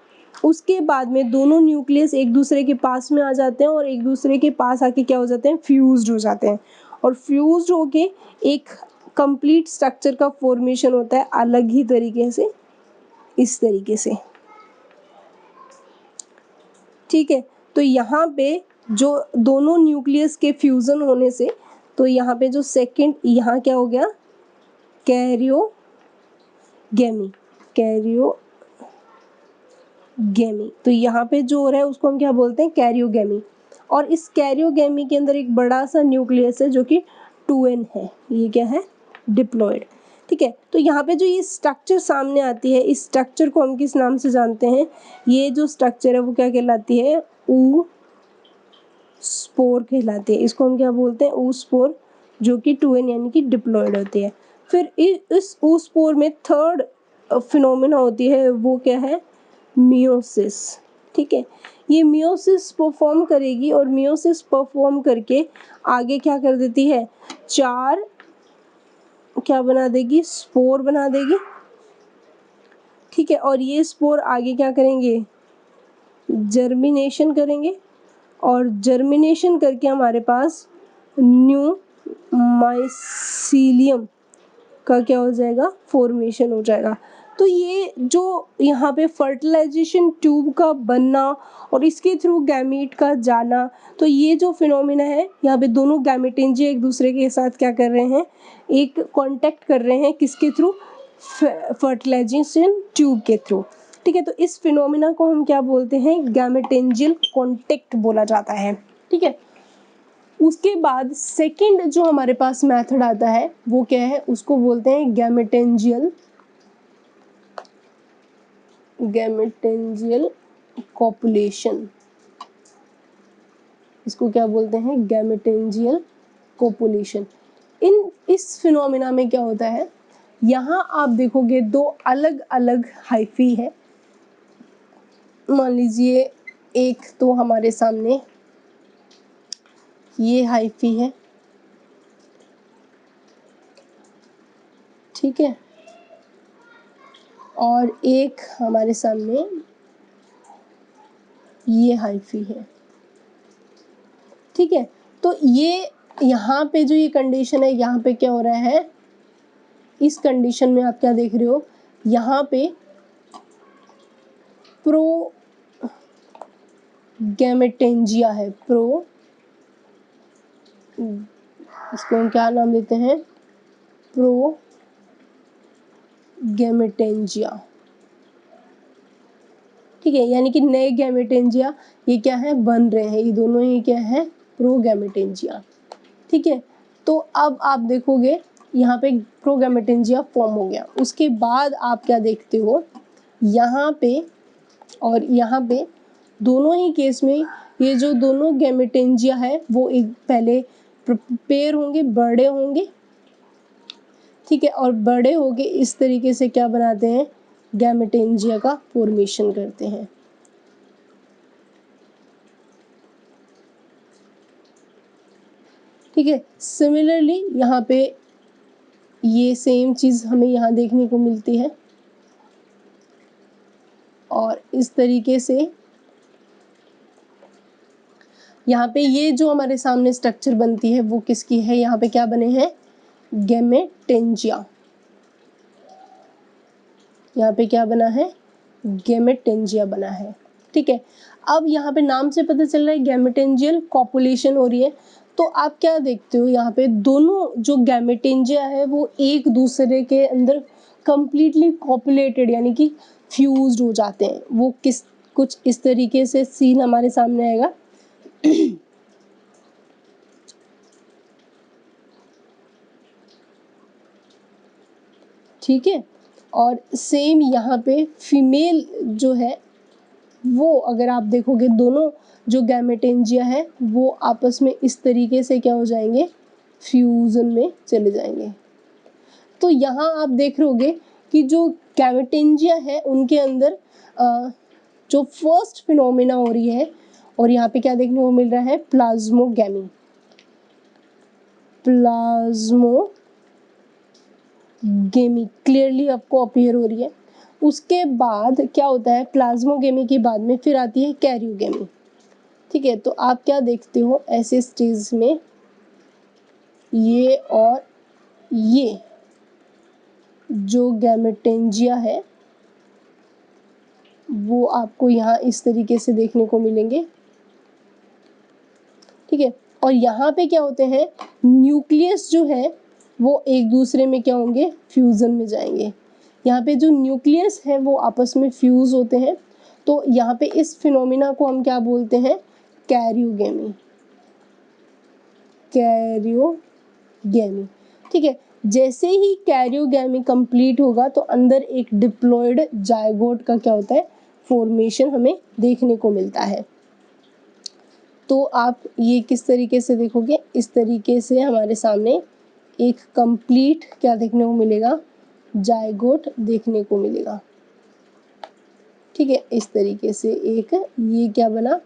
[SPEAKER 1] उसके बाद में दोनों न्यूक्लियस एक दूसरे के पास में आ जाते हैं और एक दूसरे के पास आके क्या हो जाते हैं, फ्यूज्ड हो जाते हैं, और फ्यूज्ड होके एक कंप्लीट स्ट्रक्चर का फॉर्मेशन होता है अलग ही तरीके से, इस तरीके से। ठीक है, तो यहाँ पे जो दोनों न्यूक्लियस के फ्यूज़न होने से, तो यहाँ पे जो सेकंड, यहाँ क्या हो गया, कैरियोगेमी, कैरियोगेमी। तो यहाँ पे जो हो रहा है उसको हम क्या बोलते हैं, कैरियोगेमी। और इस कैरियोगेमी के अंदर एक बड़ा सा न्यूक्लियस है जो कि 2n है, ये क्या है, डिप्लॉयड। ठीक है, तो यहाँ पे जो ये स्ट्रक्चर सामने आती है, इस स्ट्रक्चर को हम किस नाम से जानते हैं, ये जो स्ट्रक्चर है वो क्या कहलाती है, ऊ स्पोर कहलाती है। इसको हम क्या बोलते हैं, ऊ स्पोर, जो कि 2n यानी कि डिप्लॉयड होती है। फिर इस ऊ स्पोर में थर्ड फिनोमेना होती है, वो क्या है, मियोसिस। ठीक है, ये मियोसिस परफॉर्म करेगी और मियोसिस परफॉर्म करके आगे क्या कर देती है, 4 क्या बना देगी, स्पोर बना देगी। ठीक है, और ये स्पोर आगे क्या करेंगे, जर्मिनेशन करेंगे, और जर्मिनेशन करके हमारे पास न्यू माइसीलियम का क्या हो जाएगा, फॉर्मेशन हो जाएगा। तो ये जो यहाँ पे फर्टिलाइजेशन ट्यूब का बनना और इसके थ्रू गैमीट का जाना, तो ये जो फिनोमिना है, यहाँ पे दोनों गैमेटेंजिया एक दूसरे के साथ क्या कर रहे हैं, एक कांटेक्ट कर रहे हैं, किसके थ्रू, फर्टिलाइजेशन ट्यूब के थ्रू। ठीक है, तो इस फिनोमिना को हम क्या बोलते हैं, गैमेटेंजियल कांटेक्ट बोला जाता है। ठीक है, उसके बाद सेकंड जो हमारे पास मेथड आता है वो क्या है, उसको बोलते हैं गैमेटेंजियल कॉपुलेशन। इसको क्या बोलते हैं, गैमेटेंजियल कॉपुलेशन। इस फिनोमिना में क्या होता है, यहाँ आप देखोगे दो अलग अलग हाइफी है। मान लीजिए एक तो हमारे सामने ये हाइफी है, ठीक है, और एक हमारे सामने ये हाइफी है। ठीक है, तो ये यहाँ पे जो ये कंडीशन है, यहाँ पे क्या हो रहा है, इस कंडीशन में आप क्या देख रहे हो, यहाँ पे प्रो गैमेटेंजिया है, इसको हम क्या नाम देते हैं, प्रो गैमेटेंजिया। ठीक है, यानी कि नए गैमेटेंजिया ये क्या है, बन रहे हैं, ये दोनों ही क्या है, प्रोगैमेटेंजिया। ठीक है, तो अब आप देखोगे यहाँ पे प्रोगैमेटेंजिया फॉर्म हो गया। उसके बाद आप क्या देखते हो, यहाँ पे और यहाँ पे दोनों ही केस में ये जो दोनों गैमेटेंजिया है वो एक पहले पेयर होंगे, बड़े होंगे। ठीक है, और बड़े होके इस तरीके से क्या बनाते हैं, गैमेटेंजिया का फॉर्मेशन करते हैं। ठीक है। सिमिलरली यहाँ पे ये सेम चीज़ हमें यहाँ देखने को मिलती है और इस तरीके से यहाँ पे ये जो हमारे सामने स्ट्रक्चर बनती है वो किसकी है, यहाँ पे क्या बने हैं, गैमेटेंजिया। यहाँ पे क्या बना है, गैमेटेंजिया बना है। ठीक है, अब यहाँ पे नाम से पता चल रहा है गैमेटेंजियल कॉपुलेशन हो रही है। तो आप क्या देखते हो, यहाँ पे दोनों जो गैमेटेंजिया है वो एक दूसरे के अंदर कंप्लीटली कॉपुलेटेड यानी कि फ्यूज्ड हो जाते हैं। वो किस कुछ इस तरीके से सीन हमारे सामने आएगा। ठीक है, और सेम यहाँ पे फीमेल जो है वो अगर आप देखोगे दोनों जो गैमेटेंजिया है वो आपस में इस तरीके से क्या हो जाएंगे, फ्यूजन में चले जाएंगे। तो यहाँ आप देख रहोगे कि जो गैमेटेंजिया है उनके अंदर जो फर्स्ट फिनोमिना हो रही है और यहाँ पे क्या देखने को मिल रहा है, प्लाज्मोगैमी। प्लाज्मोगेमी क्लियरली आपको अपीयर हो रही है। उसके बाद क्या होता है, प्लाज्मोगेमी के बाद में फिर आती है कैरियोगेमी। ठीक है, तो आप क्या देखते हो ऐसे स्टेज में ये और ये जो गैमेटेंजिया है वो आपको यहाँ इस तरीके से देखने को मिलेंगे। ठीक है, और यहाँ पे क्या होते हैं, न्यूक्लियस जो है वो एक दूसरे में क्या होंगे, फ्यूजन में जाएंगे। यहाँ पे जो न्यूक्लियस है वो आपस में फ्यूज होते हैं। तो यहाँ पे इस फिनोमिना को हम क्या बोलते हैं, कैरियोगेमी। कैरियोगेमी। ठीक है, जैसे ही कैरियोगेमी कंप्लीट होगा तो अंदर एक डिप्लॉयड जायगोट का क्या होता है, फॉर्मेशन हमें देखने को मिलता है। तो आप ये किस तरीके से देखोगे, इस तरीके से हमारे सामने एक कंप्लीट क्या देखने को मिलेगा, जायगोट देखने को मिलेगा। ठीक है, इस तरीके से एक ये क्या बना,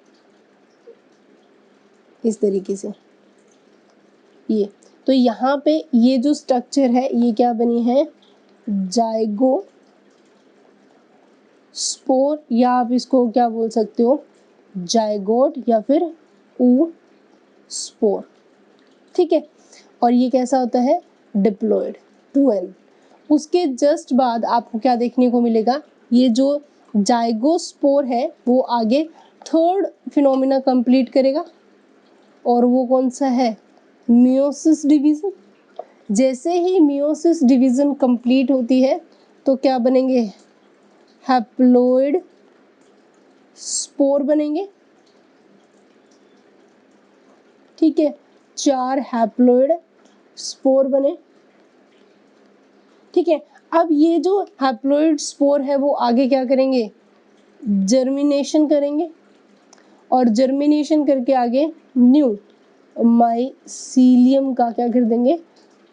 [SPEAKER 1] इस तरीके से ये। तो यहाँ पे ये जो स्ट्रक्चर है ये क्या बनी है, जायगो स्पोर, या आप इसको क्या बोल सकते हो, जायगोट या फिर ऊ स्पोर। ठीक है, और ये कैसा होता है, डिप्लॉयड 2n। उसके जस्ट बाद आपको क्या देखने को मिलेगा, ये जो जाइगोस्पोर है वो आगे थर्ड फिनोमिना कंप्लीट करेगा और वो कौन सा है, मियोसिस डिवीजन। जैसे ही मियोसिस डिवीजन कंप्लीट होती है तो क्या बनेंगे, हैप्लॉइड स्पोर बनेंगे। ठीक है, 4 हैप्लॉइड स्पोर बने। ठीक है, अब ये जो हैप्लॉइड स्पोर है वो आगे क्या करेंगे, जर्मिनेशन करेंगे और जर्मिनेशन करके आगे न्यू माइसीलियम का क्या कर देंगे,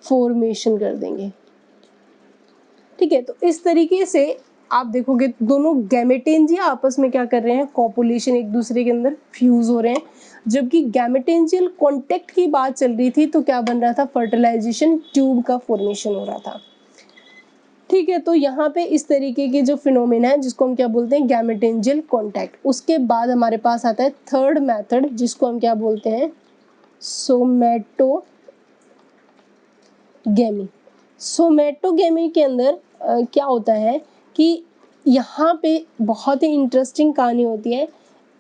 [SPEAKER 1] फॉर्मेशन कर देंगे। ठीक है, तो इस तरीके से आप देखोगे दोनों गैमेटेंजिया आपस में क्या कर रहे हैं, कॉपुलेशन एक दूसरे के अंदर फ्यूज हो रहे हैं। जबकि गैमेटेंजियल कॉन्टेक्ट की बात चल रही थी तो क्या बन रहा था, फर्टिलाइजेशन ट्यूब का फॉर्मेशन हो रहा था। ठीक है, तो यहाँ पे इस तरीके के जो फिनोमेना है जिसको हम क्या बोलते हैं, गैमेटेंजियल कॉन्टैक्ट। उसके बाद हमारे पास आता है थर्ड मेथड जिसको हम क्या बोलते हैं, सोमैटोगेमी। सोमैटोगेमी के अंदर क्या होता है कि यहाँ पे बहुत ही इंटरेस्टिंग कहानी होती है,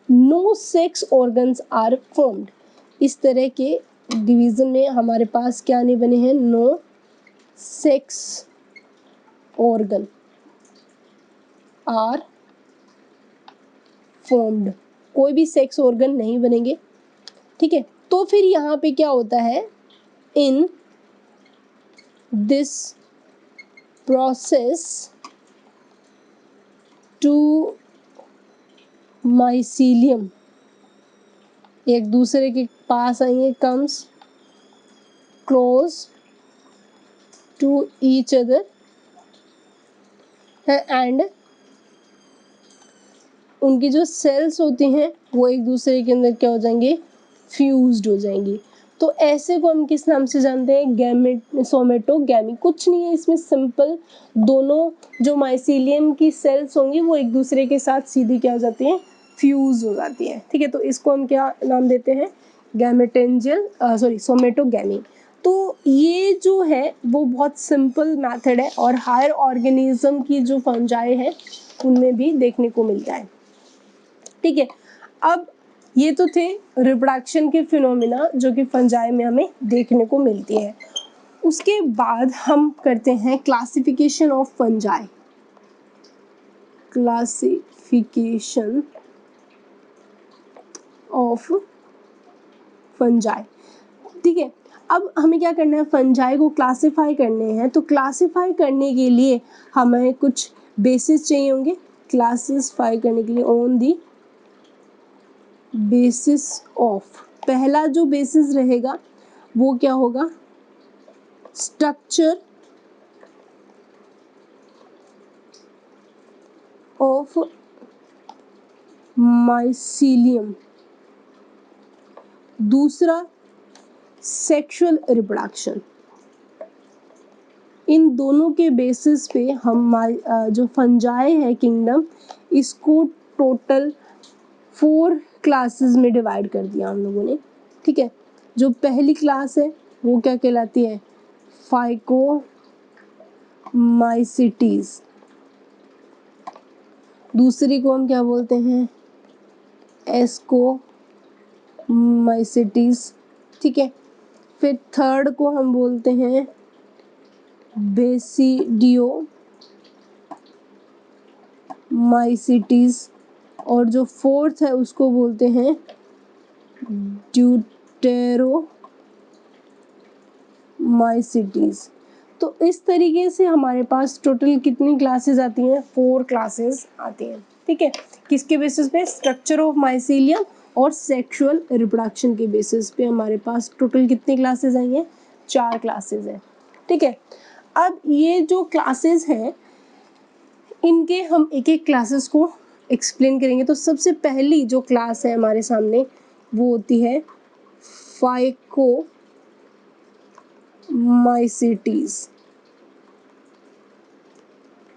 [SPEAKER 1] no sex organs are formed. इस तरह के डिवीजन में हमारे पास क्या नहीं बने हैं, no sex organ are formed, कोई भी सेक्स ऑर्गन नहीं बनेंगे। ठीक है, तो फिर यहाँ पे क्या होता है, in this process two mycelium एक दूसरे के पास आएंगे, comes close to each other and उनकी जो सेल्स होती हैं वो एक दूसरे के अंदर क्या हो जाएंगे, फ्यूज्ड हो जाएंगी। तो ऐसे को हम किस नाम से जानते हैं? गैमेट सोमेटोगैमी। कुछ नहीं है इसमें, सिंपल दोनों जो माइसीलियम की सेल्स होंगी वो एक दूसरे के साथ सीधी क्या हो जाती हैं? फ्यूज हो जाती है। ठीक है, तो इसको हम क्या नाम देते हैं? सोमेटोगैमी। तो ये जो है वो बहुत सिंपल मेथड है और हायर ऑर्गेनिज्म की जो फंजाई है उनमें भी देखने को मिलता है। ठीक है, अब ये तो थे रिप्रोडक्शन के फिनोमिना जो कि फंजाई में हमें देखने को मिलती है। उसके बाद हम करते हैं classification of fungi. Classification of fungi. ठीक है, अब हमें क्या करना है? फंजाई को क्लासिफाई करने हैं, तो क्लासिफाई करने के लिए हमें कुछ बेसिस चाहिए होंगे। क्लासिफाई करने के लिए ऑन दी बेसिस ऑफ, पहला जो बेसिस रहेगा वो क्या होगा? स्ट्रक्चर ऑफ माइसीलियम, दूसरा सेक्सुअल रिप्रोडक्शन। इन दोनों के बेसिस पे हम जो फंजाई है किंगडम, इसको टोटल 4 क्लासेस में डिवाइड कर दिया हम लोगों ने। ठीक है, जो पहली क्लास है वो क्या कहलाती है? फाइकोमाइसिटीज। दूसरी को हम क्या बोलते हैं? एस्कोमाइसिटीज। ठीक है, फिर थर्ड को हम बोलते हैं बेसिडियोमाइसिटीज और जो फोर्थ है उसको बोलते हैं ड्यूटेरोमाइसिटीज। तो इस तरीके से हमारे पास टोटल कितनी क्लासेस आती हैं? 4 क्लासेस आती हैं। ठीक है, किसके बेसिस पे? स्ट्रक्चर ऑफ माइसीलियम और सेक्सुअल रिप्रोडक्शन के बेसिस पे हमारे पास टोटल कितनी क्लासेस आई हैं? 4 क्लासेस हैं। ठीक है, अब ये जो क्लासेस हैं इनके हम एक एक क्लासेस को एक्सप्लेन करेंगे। तो सबसे पहली जो क्लास है हमारे सामने वो होती है फाइकोमाइसिटीज।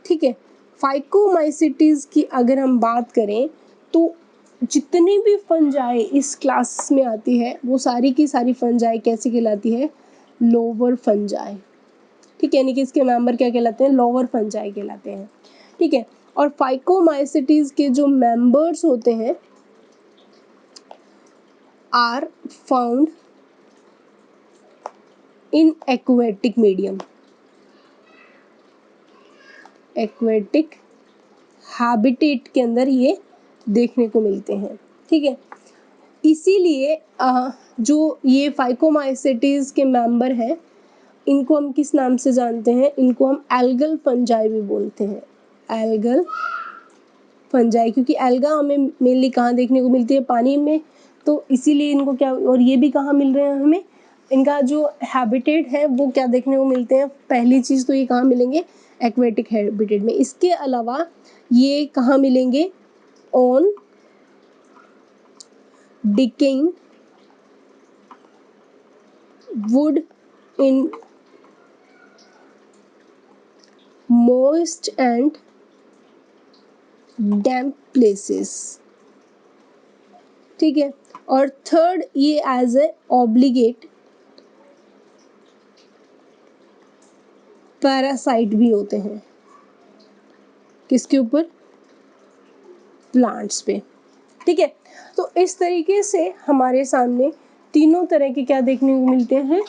[SPEAKER 1] ठीक है, फाइकोमाइसिटीज की अगर हम बात करें तो जितनी भी फंजाई इस क्लास में आती है वो सारी की सारी फंजाई कैसी कहलाती है? Lower fungi. ठीक है, यानी कि इसके मेंबर क्या कहलाते हैं? लोअर फंजाई कहलाते हैं। ठीक है, और फाइकोमाइसिटीज के जो मेंबर्स होते हैं are found in aquatic medium, aquatic habitat के अंदर ये देखने को मिलते हैं। ठीक है, इसीलिए जो ये फाइकोमाइसिटीज के मेंबर हैं इनको हम किस नाम से जानते हैं? इनको हम एल्गल फंजाई भी बोलते हैं। एल्गल फंजाई, क्योंकि एल्गा हमें मेनली कहाँ देखने को मिलती है? पानी में। तो इसीलिए इनको क्या, और ये भी कहाँ मिल रहे हैं हमें? इनका जो हैबिटेट है वो क्या देखने को मिलते हैं? पहली चीज़ तो ये कहाँ मिलेंगे? एक्वेटिक हैबिटेट में। इसके अलावा ये कहाँ मिलेंगे? On decaying would in moist and damp places। ठीक है, और थर्ड ये एज ए ऑब्लिगेट पैरासाइट भी होते हैं। किसके ऊपर? प्लांट्स पे। ठीक है, तो इस तरीके से हमारे सामने तीनों तरह के क्या देखने को मिलते हैं?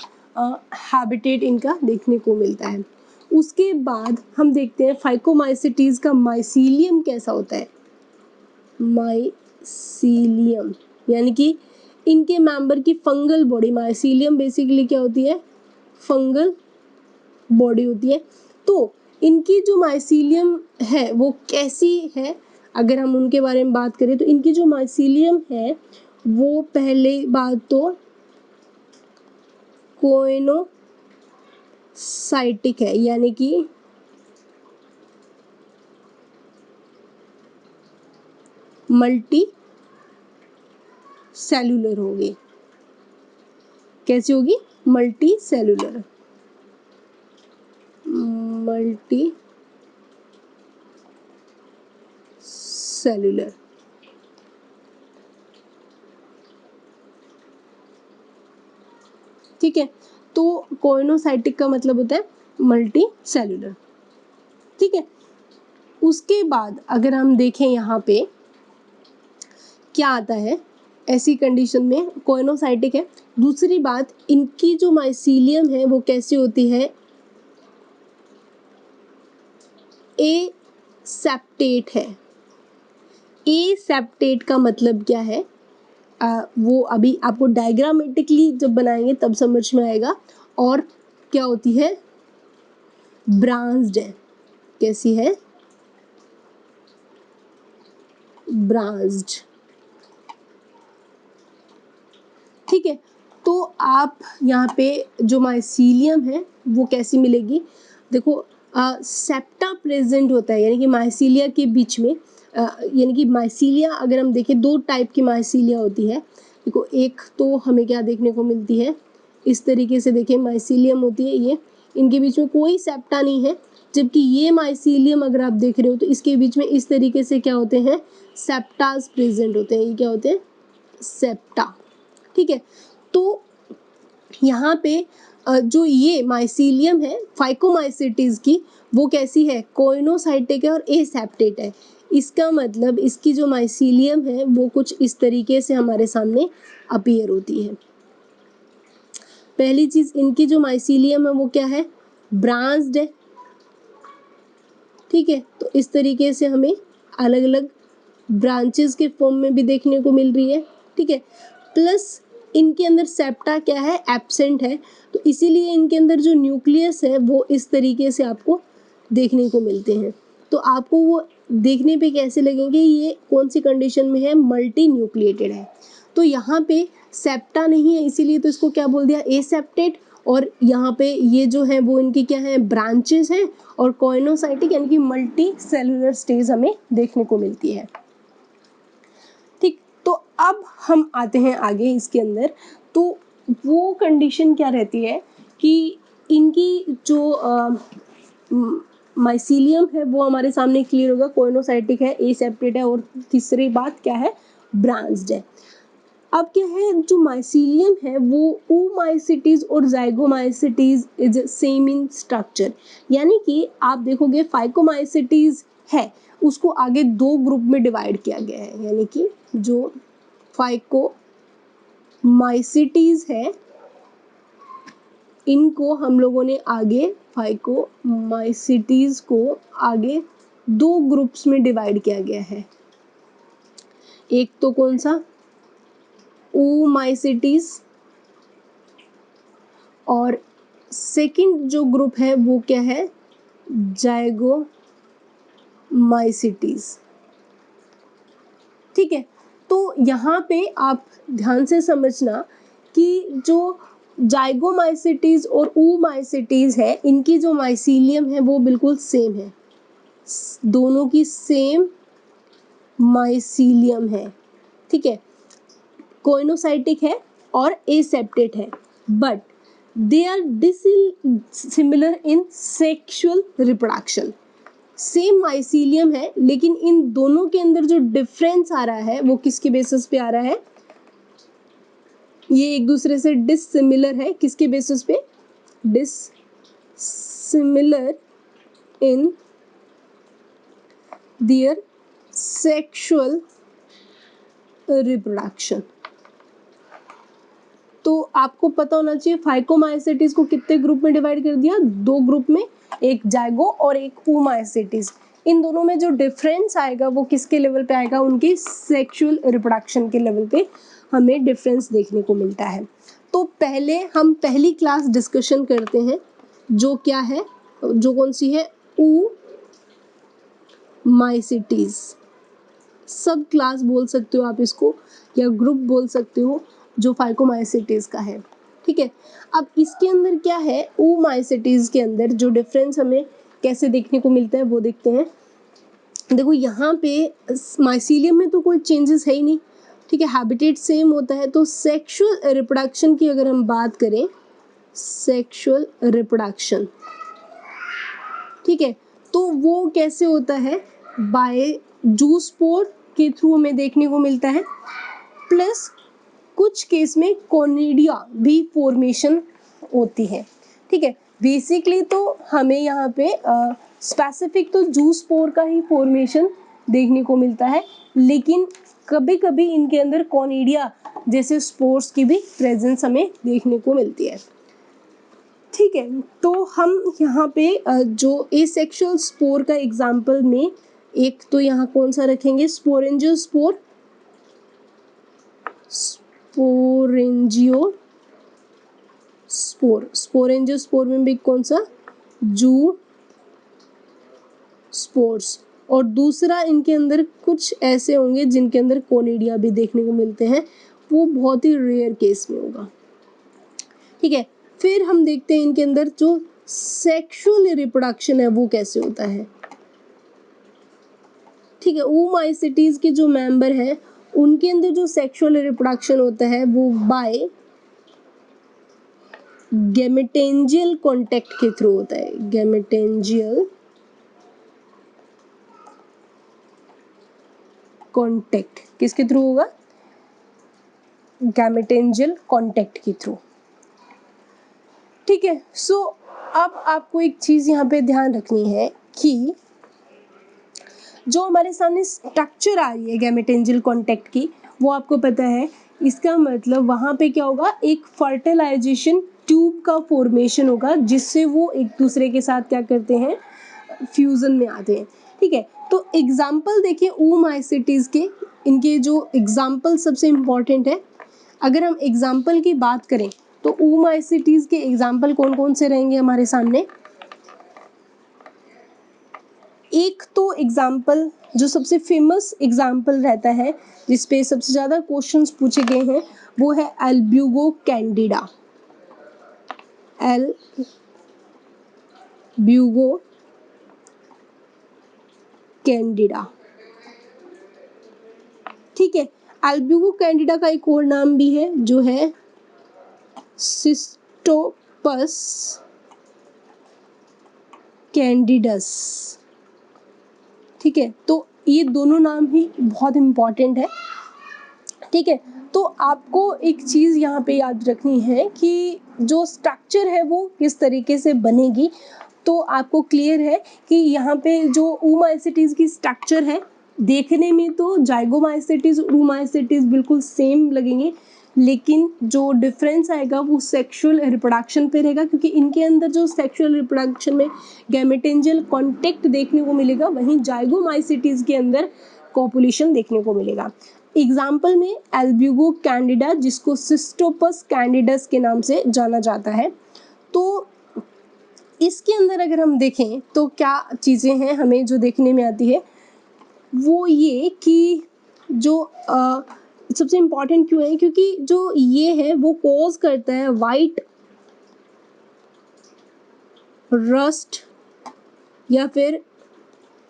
[SPEAKER 1] हैबिटेट इनका देखने को मिलता है। उसके बाद हम देखते हैं फाइकोमाइसिटीज का माइसीलियम कैसा होता है। माइसीलियम यानी कि इनके मेंबर की फंगल बॉडी, माइसीलियम बेसिकली क्या होती है? फंगल बॉडी होती है। तो इनकी जो माइसीलियम है वो कैसी है? अगर हम उनके बारे में बात करें तो इनकी जो माइसीलियम है वो पहले बात तो कोएनोसाइटिक है, यानी कि मल्टी सेल्यूलर होगी। कैसी होगी? Multi cellular, multi cellular. ठीक है, तो कोइनोसाइटिक का मतलब होता है मल्टी सेलुलर। ठीक है, उसके बाद अगर हम देखें यहाँ पे क्या आता है ऐसी कंडीशन में, कोइनोसाइटिक है। दूसरी बात, इनकी जो माइसीलियम है वो कैसी होती है? ए सेप्टेट है। ए सेप्टेट का मतलब क्या है? वो अभी आपको डायग्रामेटिकली जब बनाएंगे तब समझ में आएगा। और क्या होती है? ब्रांच्ड है। कैसी है? ब्रांच्ड। ठीक है, तो आप यहाँ पे जो माइसीलियम है वो कैसी मिलेगी? देखो, सेप्टा प्रेजेंट होता है, यानी कि माइसीलिया के बीच में, यानी कि माइसीलिया अगर हम देखें, दो टाइप की माइसीलिया होती है। देखो, एक तो हमें क्या देखने को मिलती है, इस तरीके से देखें, माइसीलियम होती है ये, इनके बीच में कोई सेप्टा नहीं है। जबकि ये माइसीलियम अगर आप देख रहे हो तो इसके बीच में इस तरीके से क्या होते हैं? सेप्टास प्रेजेंट होते हैं। ये क्या होते हैं? सेप्टा। ठीक है, तो यहाँ पे जो ये माइसीलियम है फाइकोमाइसिटीज की, वो कैसी है? कोइनोसाइटिक है और एसेप्टेट है। इसका मतलब इसकी जो माइसीलियम है वो कुछ इस तरीके से हमारे सामने अपीयर होती है। पहली चीज, इनकी जो माइसीलियम है वो क्या है? ब्रांच्ड है। ठीक है, तो इस तरीके से हमें अलग अलग ब्रांचेस के फॉर्म में भी देखने को मिल रही है। ठीक है, प्लस इनके अंदर सेप्टा क्या है? एब्सेंट है। तो इसीलिए इनके अंदर जो न्यूक्लियस है वो इस तरीके से आपको देखने को मिलते हैं। तो आपको वो देखने पे कैसे लगेंगे? ये कौन सी कंडीशन में है? मल्टी न्यूक्लिएटेड है। तो यहाँ पे सेप्टा नहीं है, इसीलिए तो इसको क्या बोल दिया? एसेप्टेट। और यहाँ पे ये जो है वो इनकी क्या है? ब्रांचेस हैं। और कोइनोसाइटिक यानी कि मल्टी सेलुलर स्टेज हमें देखने को मिलती है। ठीक, तो अब हम आते हैं आगे इसके अंदर। तो वो कंडीशन क्या रहती है कि इनकी जो माइसीलियम है वो हमारे सामने क्लियर होगा, कोइनोसाइटिक है, एसेप्टेट है, और तीसरी बात क्या है? ब्रांच्ड है। अब क्या है, जो माइसीलियम है वो oomaicities और zygomaicities is same in structure. यानी कि आप देखोगे फाइकोमाइसिटीज है, उसको आगे दो ग्रुप में डिवाइड किया गया है। यानी कि जो फाइकोमाइसिटीज है इनको हम लोगों ने आगे, फाइकोमाइसिटीज को आगे दो ग्रुप्स में डिवाइड किया गया है। एक तो कौन सा? oomaicities, और सेकंड जो ग्रुप है वो क्या है? जाइगोमाइसिटीज। ठीक है, तो यहाँ पे आप ध्यान से समझना कि जो जाइगोमाइसिटीज और oomaicities है, इनकी जो माइसीलियम है वो बिल्कुल सेम है, दोनों की सेम माइसीलियम है। ठीक है, कोइनोसाइटिक है और एसेप्टेट है, but they are dissimilar in sexual reproduction. Same mycelium है, लेकिन इन दोनों के अंदर जो डिफरेंस आ रहा है वो किसके बेसिस पे आ रहा है? ये एक दूसरे से डिसिमिलर है। किसके बेसिस पे? Dissimilar in their sexual reproduction. तो आपको पता होना चाहिए फाइकोमाइसिटीज को कितने ग्रुप में डिवाइड कर दिया? दो ग्रुप में, एक जाइगो और एक oomaicities। इन दोनों में जो डिफरेंस आएगा वो किसके लेवल पे आएगा? उनकी सेक्सुअल रिप्रोडक्शन के लेवल पे हमें डिफरेंस देखने को मिलता है। तो पहले हम पहली क्लास डिस्कशन करते हैं, जो क्या है? जो कौन सी है? oomaicities। सब क्लास बोल सकते हो आप इसको, या ग्रुप बोल सकते हो, जो फाइकोमाइसिटीज का है। ठीक है, अब इसके अंदर क्या है? oomaicities के अंदर जो डिफरेंस हमें कैसे देखने को मिलता है वो देखते हैं। देखो, यहाँ पे माइसीलियम में तो कोई चेंजेस है ही नहीं, ठीक है, हैबिटेट सेम होता है। तो सेक्सुअल रिप्रोडक्शन की अगर हम बात करें, सेक्सुअल रिप्रोडक्शन, ठीक है, तो वो कैसे होता है, बाय जूस्पोर के थ्रू हमें देखने को मिलता है, प्लस कुछ केस में कोनिडिया भी फॉर्मेशन होती है। ठीक है, बेसिकली तो हमें यहाँ पे स्पेसिफिक तो जूस्पोर का ही फॉर्मेशन देखने को मिलता है, लेकिन कभी कभी इनके अंदर कोनिडिया जैसे स्पोर्स की भी प्रेजेंस हमें देखने को मिलती है। ठीक है, तो हम यहाँ पे जो एसेक्सुअल स्पोर का एग्जाम्पल में एक तो यहाँ कौन सा रखेंगे, स्पोरेंजियोस्पोर, स्पोरेंजियोस्पोर में भी कौन सा, जू स्पोर्स, और दूसरा इनके अंदर कुछ ऐसे होंगे जिनके अंदर कोनिडिया भी देखने को मिलते हैं, वो बहुत ही रेयर केस में होगा। ठीक है, फिर हम देखते हैं इनके अंदर जो सेक्सुअल रिप्रोडक्शन है वो कैसे होता है। ठीक है, ओमाइसिटीज के जो मेंबर हैं उनके अंदर जो सेक्सुअल रिप्रोडक्शन होता है वो बाय गैमेटेंजियल कांटेक्ट के थ्रू होता है। गैमेटेंजियल कांटेक्ट किसके थ्रू होगा, गैमेटेंजियल कांटेक्ट के थ्रू। ठीक है, सो अब आपको एक चीज यहाँ पे ध्यान रखनी है कि जो हमारे सामने स्ट्रक्चर आ रही है गैमेटेंजियल कांटेक्ट की, वो आपको पता है, इसका मतलब वहाँ पे क्या होगा, एक फर्टिलाइजेशन ट्यूब का फॉर्मेशन होगा जिससे वो एक दूसरे के साथ क्या करते हैं, फ्यूजन में आते हैं। ठीक है, तो एग्जाम्पल देखिए ओमाइसिटीज के, इनके जो एग्जाम्पल सबसे इम्पॉर्टेंट है। अगर हम एग्जाम्पल की बात करें तो ओमाइसिटीज के एग्जाम्पल कौन कौन से रहेंगे हमारे सामने। एक तो एग्जाम्पल जो सबसे फेमस एग्जाम्पल रहता है, जिसपे सबसे ज़्यादा क्वेश्चंस पूछे गए हैं, वो है एल्ब्यूगो कैंडिडा। एल्ब्यूगो कैंडिडा, ठीक है, एल्ब्यूगो कैंडिडा का एक और नाम भी है जो है सिस्टोपस कैंडिडस। ठीक है, तो ये दोनों नाम ही बहुत इम्पॉर्टेंट है। ठीक है, तो आपको एक चीज़ यहाँ पे याद रखनी है कि जो स्ट्रक्चर है वो किस तरीके से बनेगी। तो आपको क्लियर है कि यहाँ पे जो ओमाइसिटीज की स्ट्रक्चर है, देखने में तो जाइगोमाइसिटीज और ओमाइसिटीज बिल्कुल सेम लगेंगे, लेकिन जो डिफरेंस आएगा वो सेक्सुअल रिप्रोडक्शन पे रहेगा, क्योंकि इनके अंदर जो सेक्सुअल रिप्रोडक्शन में गैमेटेंजियल कांटेक्ट देखने को मिलेगा, वहीं जाइगोमाइसिटीज के अंदर कॉपुलेशन देखने को मिलेगा। एग्जाम्पल में एल्ब्यूगो कैंडिडा, जिसको सिस्टोपस कैंडिडस के नाम से जाना जाता है। तो इसके अंदर अगर हम देखें तो क्या चीज़ें हैं हमें जो देखने में आती है, वो ये कि जो सबसे इम्पॉर्टेंट क्यों है, क्योंकि जो ये है वो कॉज करता है वाइट रस्ट या फिर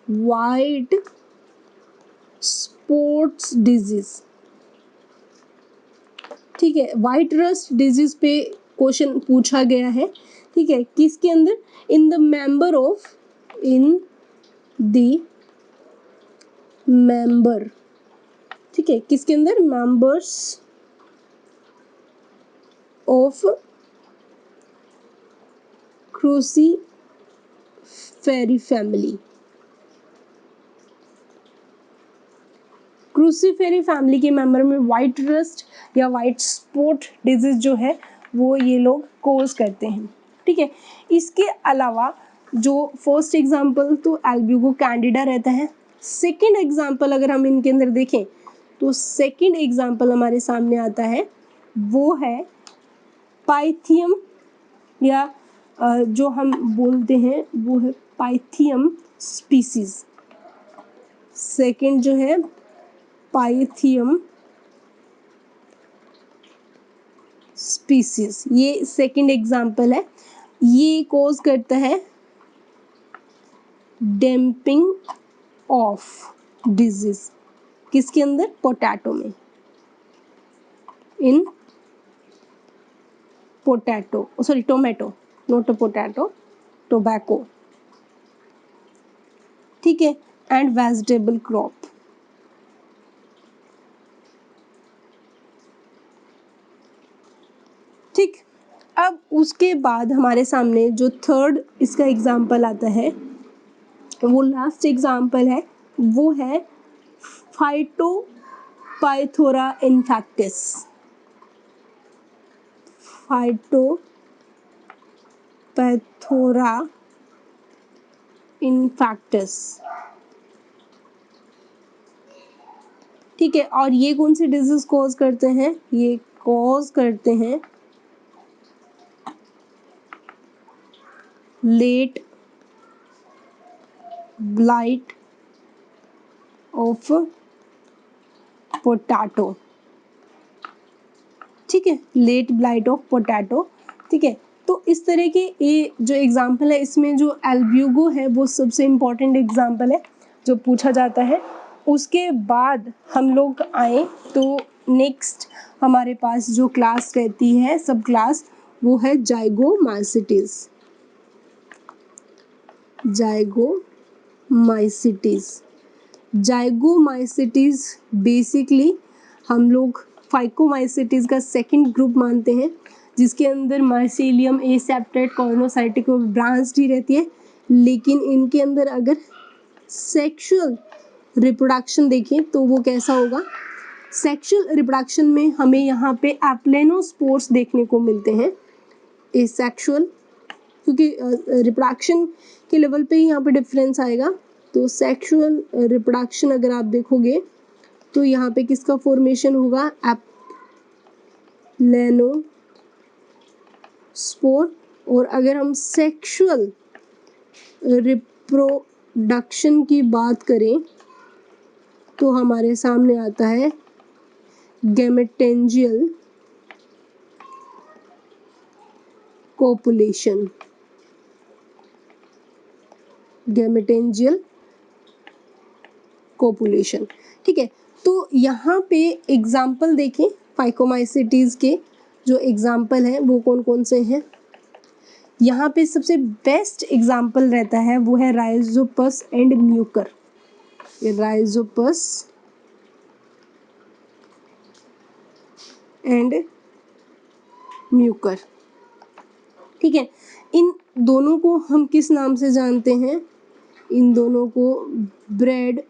[SPEAKER 1] वाइट स्पॉट्स डिजीज। ठीक है, वाइट रस्ट डिजीज पे क्वेश्चन पूछा गया है। ठीक है, किसके अंदर, इन द मेंबर ठीक है, किसके अंदर, members of Cruciferae family. Cruciferae family के मेंबर में वाइट रस्ट या वाइट स्पॉट डिजीज जो है वो ये लोग कोज करते हैं। ठीक है, इसके अलावा जो फर्स्ट एग्जांपल तो एल्ब्यूगो कैंडिडा रहता है। सेकंड एग्जांपल अगर हम इनके अंदर देखें तो सेकंड एग्जांपल हमारे सामने आता है, वो है पाइथियम, या जो हम बोलते हैं वो है पाइथियम स्पीसीज। सेकंड जो है पाइथियम स्पीसीज, ये सेकंड एग्जांपल है। ये कॉज करता है डैम्पिंग ऑफ डिजीज, किसके अंदर, पोटैटो में। In potato, sorry tomato, not a potato, tobacco, ठीक है, एंड वेजिटेबल क्रॉप। ठीक, अब उसके बाद हमारे सामने जो थर्ड इसका एग्जाम्पल आता है, वो लास्ट एग्जाम्पल है, वो है फाइटोपाइथोरा इन्फेक्टिस। फाइटोपैथोरा इन्फेक्टिस, ठीक है, और ये कौन सी डिजीज कॉज करते हैं? ये कॉज करते हैं लेट ब्लाइट ऑफ पोटैटो, ठीक है, लेट ब्लाइट ऑफ पोटैटो, ठीक है। तो इस तरह के ये जो एग्जाम्पल है, इसमें जो एल्ब्यूगो है वो सबसे इम्पॉर्टेंट एग्जाम्पल है जो पूछा जाता है। उसके बाद हम लोग आए तो नेक्स्ट हमारे पास जो क्लास रहती है, सब क्लास, वो है जाइगोमाइसीटीज। जाइगोमाइसीटीज बेसिकली हम लोग फाइकोमाइसीटीज का सेकंड ग्रुप मानते हैं, जिसके अंदर माइसीलियम, एसेप्टेट, कॉर्नोसाइटिक ब्रांच ही रहती है, लेकिन इनके अंदर अगर सेक्सुअल रिप्रोडक्शन देखें तो वो कैसा होगा? सेक्सुअल रिप्रोडक्शन में हमें यहाँ पे एप्लेनोस्पोर्स देखने को मिलते हैं, एसेक्सुअल, क्योंकि रिप्रोडक्शन के लेवल पे ही यहाँ पे डिफरेंस आएगा। तो सेक्सुअल रिप्रोडक्शन अगर आप देखोगे तो यहाँ पे किसका फॉर्मेशन होगा? एप्लेनोस्पोर। और अगर हम सेक्सुअल रिप्रोडक्शन की बात करें तो हमारे सामने आता है गैमेटेंजियल कोपुलेशन। गैमेटेंजियल कोपुलेशन, ठीक है। तो यहाँ पे एग्जाम्पल देखें फाइकोमाइसीटीज के, जो एग्जाम्पल हैं वो कौन कौन से हैं। यहाँ पे सबसे बेस्ट एग्जाम्पल रहता है वो है Rhizopus and Mucor. Rhizopus and Mucor, ठीक है। इन दोनों को हम किस नाम से जानते हैं? इन दोनों को ब्रेड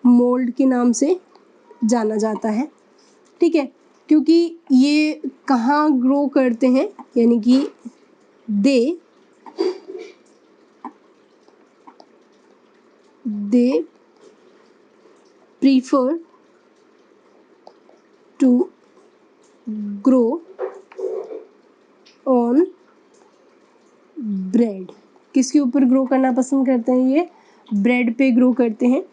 [SPEAKER 1] मोल्ड के नाम से जाना जाता है, ठीक है, क्योंकि ये कहाँ ग्रो करते हैं, यानी कि they prefer to grow on bread. किसके ऊपर ग्रो करना पसंद करते हैं? ये ब्रेड पे ग्रो करते हैं।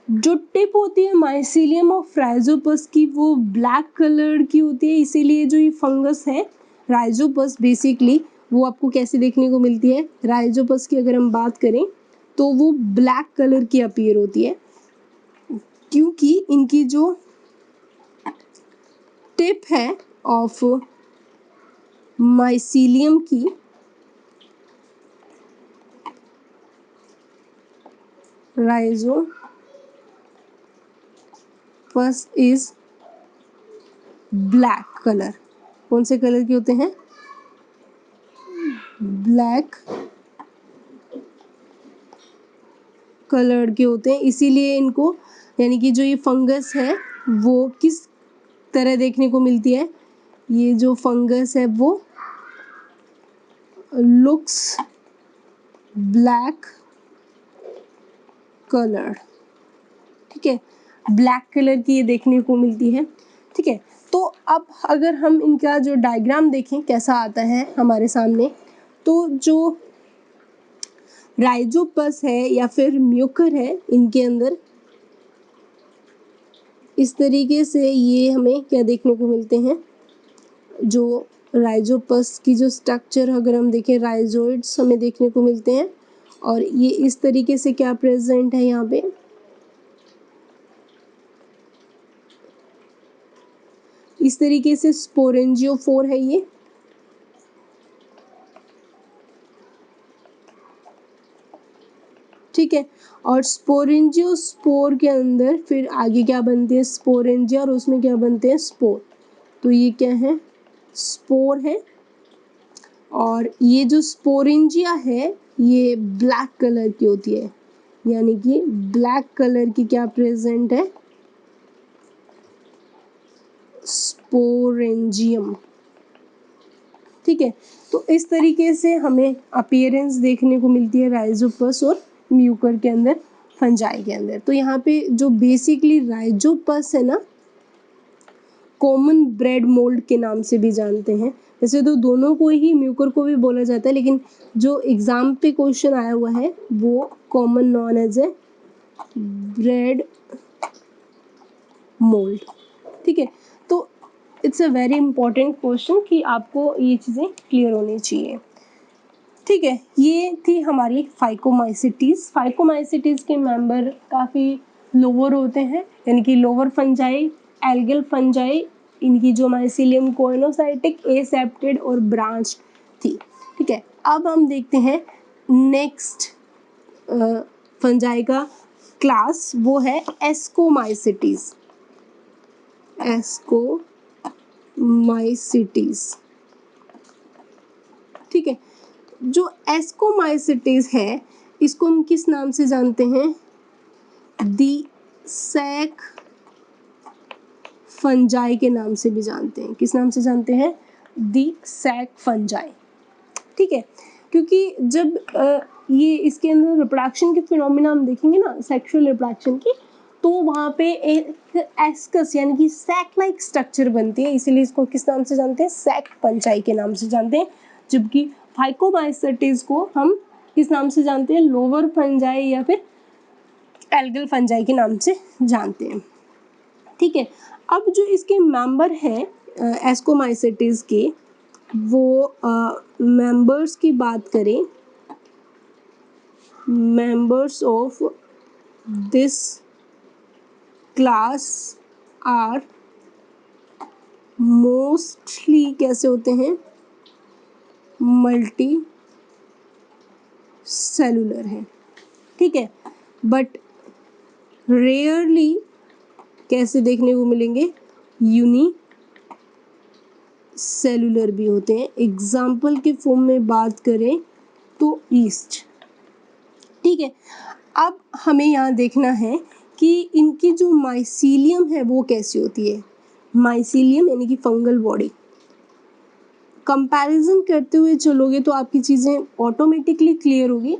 [SPEAKER 1] जो टिप होती है माइसीलियम ऑफ राइजोपस की, वो ब्लैक कलर की होती है, इसीलिए जो ये फंगस है राइजोपस, बेसिकली वो आपको कैसे देखने को मिलती है? राइजोपस की अगर हम बात करें तो वो ब्लैक कलर की अपीयर होती है, क्योंकि इनकी जो टिप है ऑफ माइसीलियम की, राइजोपस इज ब्लैक कलर। कौन से कलर के होते हैं? ब्लैक कलर के होते हैं, इसीलिए इनको, यानी कि जो ये फंगस है वो किस तरह देखने को मिलती है? ये जो फंगस है वो लुक्स ब्लैक कलर, ठीक है, ब्लैक कलर की ये देखने को मिलती है, ठीक है। तो अब अगर हम इनका जो डायग्राम देखें कैसा आता है हमारे सामने, तो जो राइजोपस है या फिर म्यूकर है, इनके अंदर इस तरीके से ये हमें क्या देखने को मिलते हैं? जो राइजोपस की जो स्ट्रक्चर अगर हम देखें, राइजोइड्स हमें देखने को मिलते हैं, और ये इस तरीके से क्या प्रेजेंट है यहाँ पे? इस तरीके से स्पोरेंजियोफोर है ये। ठीक है, और स्पोरेंजियोस्पोर के अंदर फिर आगे क्या बनते हैं, स्पोरेंजिया, और उसमें क्या बनते हैं, स्पोर। तो ये क्या है, स्पोर है। और ये जो स्पोरेंजिया है ये ब्लैक कलर की होती है, यानी कि ब्लैक कलर की क्या प्रेजेंट है, स्पोरेंजियम। ठीक है, तो इस तरीके से हमें अपीयरेंस देखने को मिलती है राइजोपस और म्यूकर के अंदर, फंजाई के अंदर। तो यहाँ पे जो बेसिकली राइजोपस है ना, कॉमन ब्रेड मोल्ड के नाम से भी जानते हैं। वैसे तो दोनों को ही, म्यूकर को भी बोला जाता है, लेकिन जो एग्जाम पे क्वेश्चन आया हुआ है वो common known as a bread mould. ठीक है, तो it's a very important question कि आपको ये चीज़ें क्लियर होनी चाहिए। ठीक है, ये थी हमारी फाइकोमाइसिटीज। फाइकोमाइसिटीज के मेंबर काफ़ी लोअर होते हैं, यानी कि लोअर फंजाई, एल्गल फंजाई, इनकी जो माइसिलियम कोइनोसाइटिक, एसेप्टेड और ब्रांच थी। ठीक है, अब हम देखते हैं नेक्स्ट फंजाई का क्लास, वो है एस्कोमाइसिटीज। एस्कोमाइसिटीज। ठीक है, जो एस्कोमाइसिटीज है इसको हम किस नाम से जानते हैं, दी सैक फंजाई के नाम से भी जानते हैं। किस नाम से जानते हैं, दी सैक फंजाई। ठीक है, क्योंकि जब ये इसके अंदर रिप्रोडक्शन के फिनोमिना हम देखेंगे ना, सेक्सुअल रिप्रोडक्शन की, तो वहाँ पे एक एस्कस यानी कि सैक लाइक स्ट्रक्चर बनती है, इसीलिए इसको किस नाम से जानते हैं, सैक फंजाई के नाम से जानते हैं। जबकि फाइकोमाइसिटीज को हम किस नाम से जानते हैं, लोअर फंजाई या फिर एल्गल फंजाई के नाम से जानते हैं। ठीक है, अब जो इसके मेंबर हैं एस्कोमाइसिटीज के, वो मेंबर्स की बात करें, members of this class are mostly कैसे होते हैं, मल्टी सेलुलर है। ठीक है, बट रेयरली कैसे देखने को मिलेंगे, यूनी सेलुलर भी होते हैं। एग्जाम्पल के फॉर्म में बात करें तो ईस्ट। ठीक है, अब हमें यहाँ देखना है कि इनकी जो माइसीलियम है वो कैसी होती है। माइसीलियम यानी कि फंगल बॉडी, कंपैरिजन करते हुए चलोगे तो आपकी चीज़ें ऑटोमेटिकली क्लियर होगी,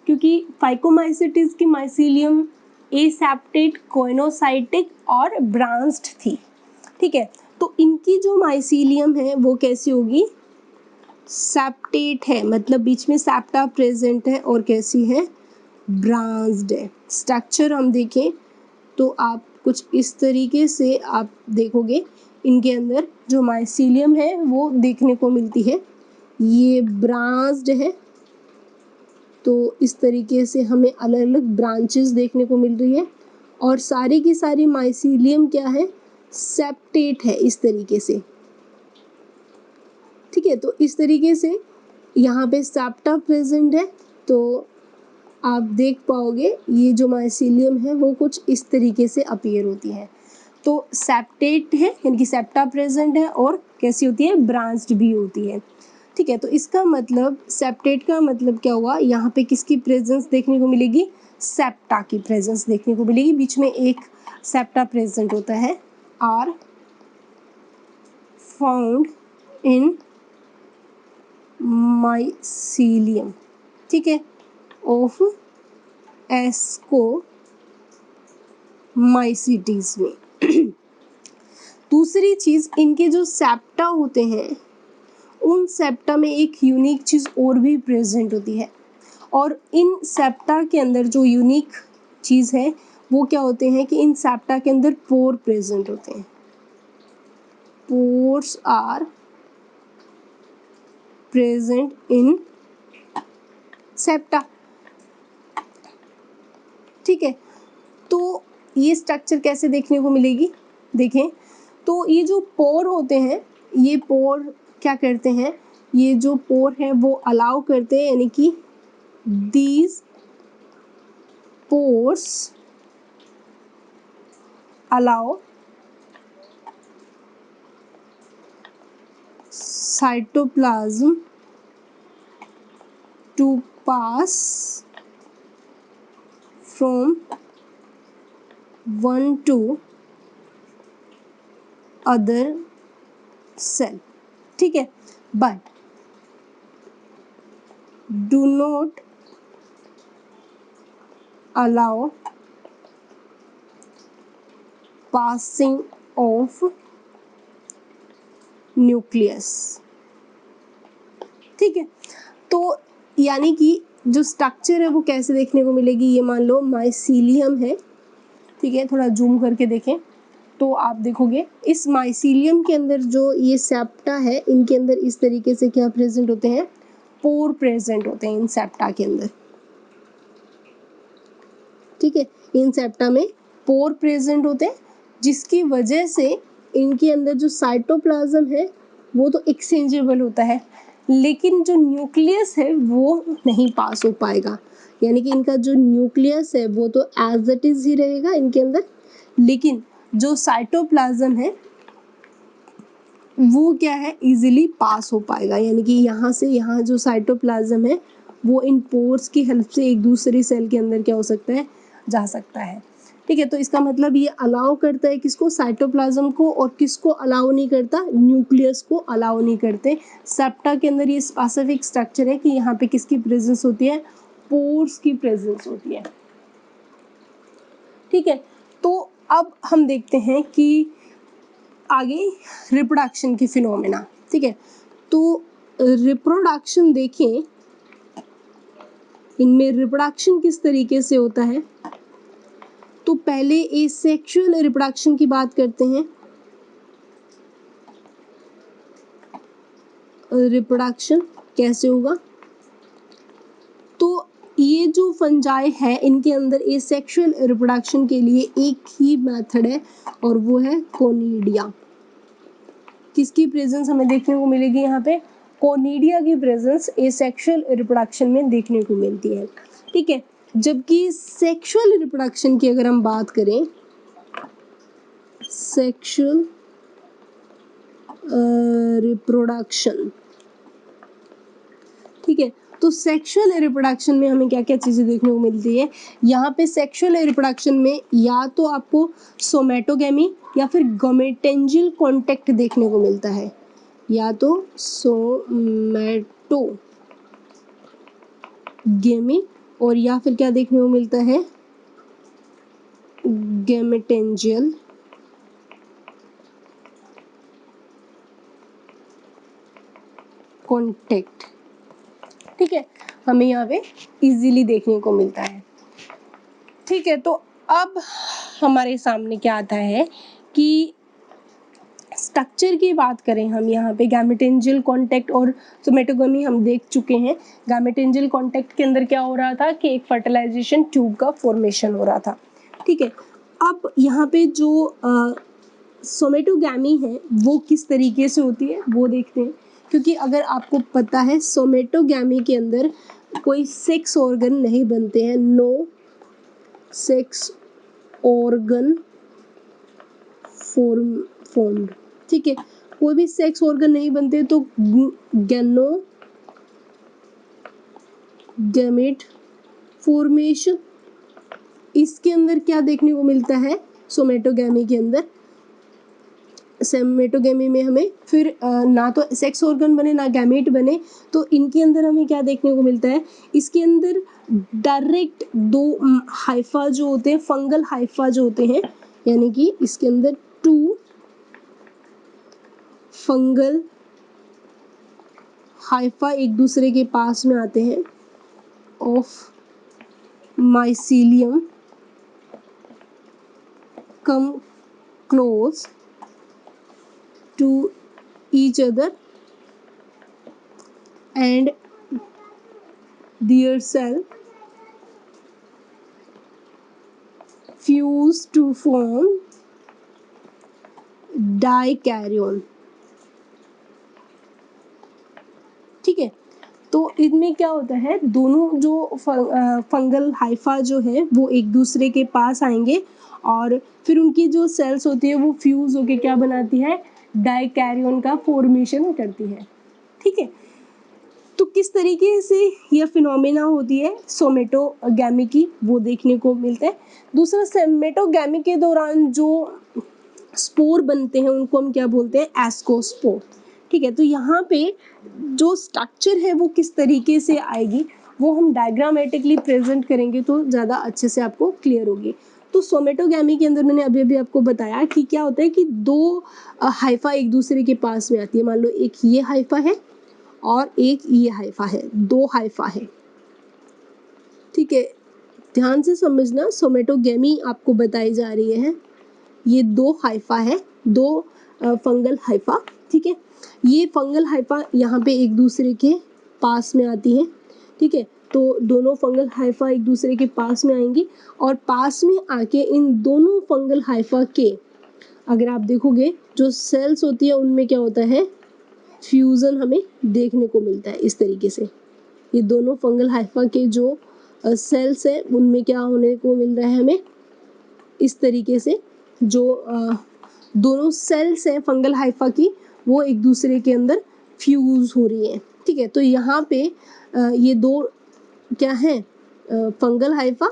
[SPEAKER 1] क्योंकि फाइकोमाइसिटीज की माइसीलियम एसेप्टेट, कोइनोसाइटिक और ब्रांच्ड थी। ठीक है, तो इनकी जो माइसीलियम है वो कैसी होगी, सेप्टेट है, मतलब बीच में सेप्टा प्रेजेंट है, और कैसी है, ब्रांच्ड है। स्ट्रक्चर हम देखें तो आप कुछ इस तरीके से आप देखोगे, इनके अंदर जो माइसीलियम है वो देखने को मिलती है, ये ब्रांच्ड है। तो इस तरीके से हमें अलग अलग ब्रांचेस देखने को मिल रही है, और सारी की सारी माइसीलियम क्या है, सेप्टेट है इस तरीके से। ठीक है, तो इस तरीके से यहाँ पे सेप्टा प्रेजेंट है, तो आप देख पाओगे ये जो माइसीलियम है वो कुछ इस तरीके से अपीयर होती है। तो सेप्टेट है यानी कि सेप्टा प्रेजेंट है, और कैसी होती है, ब्रांच्ड भी होती है। ठीक है, तो इसका मतलब सेप्टेट का मतलब क्या हुआ, यहाँ पे किसकी प्रेजेंस देखने को मिलेगी, सेप्टा की प्रेजेंस देखने को मिलेगी। बीच में एक सेप्टा प्रेजेंट होता है, आर फाउंड इन माइसीलियम। ठीक है, ऑफ एस्कोमाइसिटीज में। दूसरी चीज़, इनके जो सेप्टा होते हैं उन सेप्टा में एक यूनिक चीज़ और भी प्रेजेंट होती है, और इन सेप्टा के अंदर जो यूनिक चीज़ है वो क्या होते हैं कि इन सेप्टा के अंदर पोर प्रेजेंट होते हैं। Pores are present in septa. ठीक है, तो ये स्ट्रक्चर कैसे देखने को मिलेगी, देखें, तो ये जो पोर होते हैं, ये पोर क्या करते हैं, ये जो पोर है वो अलाउ करते हैं, यानी कि these pores allow cytoplasm to pass from one to other cell, ठीक है, but do not allow passing of nucleus, ठीक है। तो यानी कि जो स्ट्रक्चर है वो कैसे देखने को मिलेगी, ये मान लो माइसीलियम है, ठीक है, थोड़ा जूम करके देखें तो आप देखोगे इस माइसीलियम के अंदर जो ये सेप्टा है, इनके अंदर इस तरीके से क्या प्रेजेंट होते हैं, पोर प्रेजेंट होते हैं इन सेप्टा के अंदर, ठीक है, इन सेप्टा में पोर प्रेजेंट होते हैं, जिसकी वजह से इनके अंदर जो साइटोप्लाज्म है वो तो एक्सचेंजेबल होता है, लेकिन जो न्यूक्लियस है वो नहीं पास हो पाएगा, यानी कि इनका जो न्यूक्लियस है वो तो एज इट इज ही रहेगा इनके अंदर, लेकिन जो साइटोप्लाज्म है वो क्या है, इजीली पास हो पाएगा, यानी कि यहाँ से यहाँ जो साइटोप्लाज्म है वो इन पोर्स की हेल्प से एक दूसरे सेल के अंदर क्या हो सकता है, जा सकता है, ठीक है। तो इसका मतलब ये अलाउ करता है किसको, साइटोप्लाज्म को, और किसको अलाउ नहीं करता, न्यूक्लियस को अलाउ नहीं करते। सेप्टा के अंदर ये स्पेसिफिक स्ट्रक्चर है कि यहाँ पे किसकी प्रेजेंस होती है, पोर्स की प्रेजेंस होती है, ठीक है। तो अब हम देखते हैं कि आगे रिप्रोडक्शन की फिनोमेना, ठीक है। तो रिप्रोडक्शन देखें, इनमें रिप्रोडक्शन किस तरीके से होता है, तो पहले एसेक्सुअल रिप्रोडक्शन की बात करते हैं। रिप्रोडक्शन कैसे होगा, तो ये जो फंजाई है इनके अंदर एसेक्सुअल रिप्रोडक्शन के लिए एक ही मेथड है और वो है कोनिडिया। किसकी प्रेजेंस हमें देखने को मिलेगी यहाँ पे, कोनिडिया की प्रेजेंस एसेक्सुअल रिप्रोडक्शन में देखने को मिलती है, ठीक है। जबकि सेक्सुअल रिप्रोडक्शन की अगर हम बात करें, सेक्सुअल रिप्रोडक्शन, ठीक है, तो सेक्सुअल रिप्रोडक्शन में हमें क्या क्या चीज़ें देखने को मिलती है, यहाँ पे सेक्सुअल रिप्रोडक्शन में या तो आपको सोमेटोगेमी या फिर गमेटेंजियल कॉन्टैक्ट देखने को मिलता है, या तो सोमेटोगेमी और या फिर क्या देखने को मिलता है, गैमेटेंजियल कॉन्टैक्ट, ठीक है, हमें यहाँ पे इजीली देखने को मिलता है, ठीक है। तो अब हमारे सामने क्या आता है कि स्ट्रक्चर की बात करें हम, यहाँ पे गैमेटेंजियल कॉन्टैक्ट और सोमेटोगेमी हम देख चुके हैं। गैमेटेंजियल कॉन्टैक्ट के अंदर क्या हो रहा था कि एक फर्टिलाइजेशन ट्यूब का फॉर्मेशन हो रहा था, ठीक है। अब यहाँ पे जो सोमेटोगेमी है वो किस तरीके से होती है वो देखते हैं, क्योंकि अगर आपको पता है सोमेटोगेमी के अंदर कोई सेक्स ऑर्गन नहीं बनते हैं, नो सेक्स ऑर्गन फॉर्म्ड, ठीक है, कोई भी सेक्स ऑर्गन नहीं बनते, तो गैमेट फॉर्मेशन इसके अंदर क्या देखने को मिलता है, सोमेटोगेमी के अंदर, सोमेटोगेमी में हमें फिर ना तो सेक्स ऑर्गन बने ना गैमेट बने, तो इनके अंदर हमें क्या देखने को मिलता है, इसके अंदर डायरेक्ट दो हाइफा जो होते हैं, फंगल हाइफा जो होते हैं, यानी कि इसके अंदर 2 फंगल हाइफा एक दूसरे के पास में आते हैं of mycelium come close to each other and their cell fuse to form dikaryon. ठीक है, तो इनमें क्या होता है, दोनों जो फंगल हाइफा जो है वो एक दूसरे के पास आएंगे और फिर उनकी जो सेल्स होती है वो फ्यूज होके क्या बनाती है, डाइकैरियन का फॉर्मेशन करती है। ठीक है, तो किस तरीके से यह फिनोमेना होती है सोमेटोगैमी की, वो देखने को मिलता है। दूसरा, सोमेटोगैमी के दौरान जो स्पोर बनते हैं उनको हम क्या बोलते हैं, एस्कोस्पोर। ठीक है, तो यहाँ पे जो स्ट्रक्चर है वो किस तरीके से आएगी वो हम डायग्रामेटिकली प्रेजेंट करेंगे तो ज़्यादा अच्छे से आपको क्लियर होगी। तो सोमेटोगैमी के अंदर मैंने अभी अभी आपको बताया कि क्या होता है कि दो हाइफा एक दूसरे के पास में आती है। मान लो एक ये हाइफा है और एक ये हाइफा है, दो हाइफा है। ठीक है, ध्यान से समझना, सोमेटोगैमी आपको बताई जा रही है। ये दो हाइफा है, दो फंगल हाइफा। ठीक है, ये फंगल हाइफा यहाँ पे एक दूसरे के पास में आती है। ठीक है, तो दोनों फंगल हाइफा एक दूसरे के पास में आएंगी और पास में आके इन दोनों फंगल हाइफा के, अगर आप देखोगे जो सेल्स होती है उनमें क्या होता है, फ्यूजन हमें देखने को मिलता है इस तरीके से। ये दोनों फंगल हाइफा के जो सेल्स है उनमें क्या होने को मिल रहा है हमें, इस तरीके से जो दोनों सेल्स हैं फंगल हाइफा की वो एक दूसरे के अंदर फ्यूज हो रही है। ठीक है, तो यहाँ पे ये दो क्या है, फंगल हाइफा।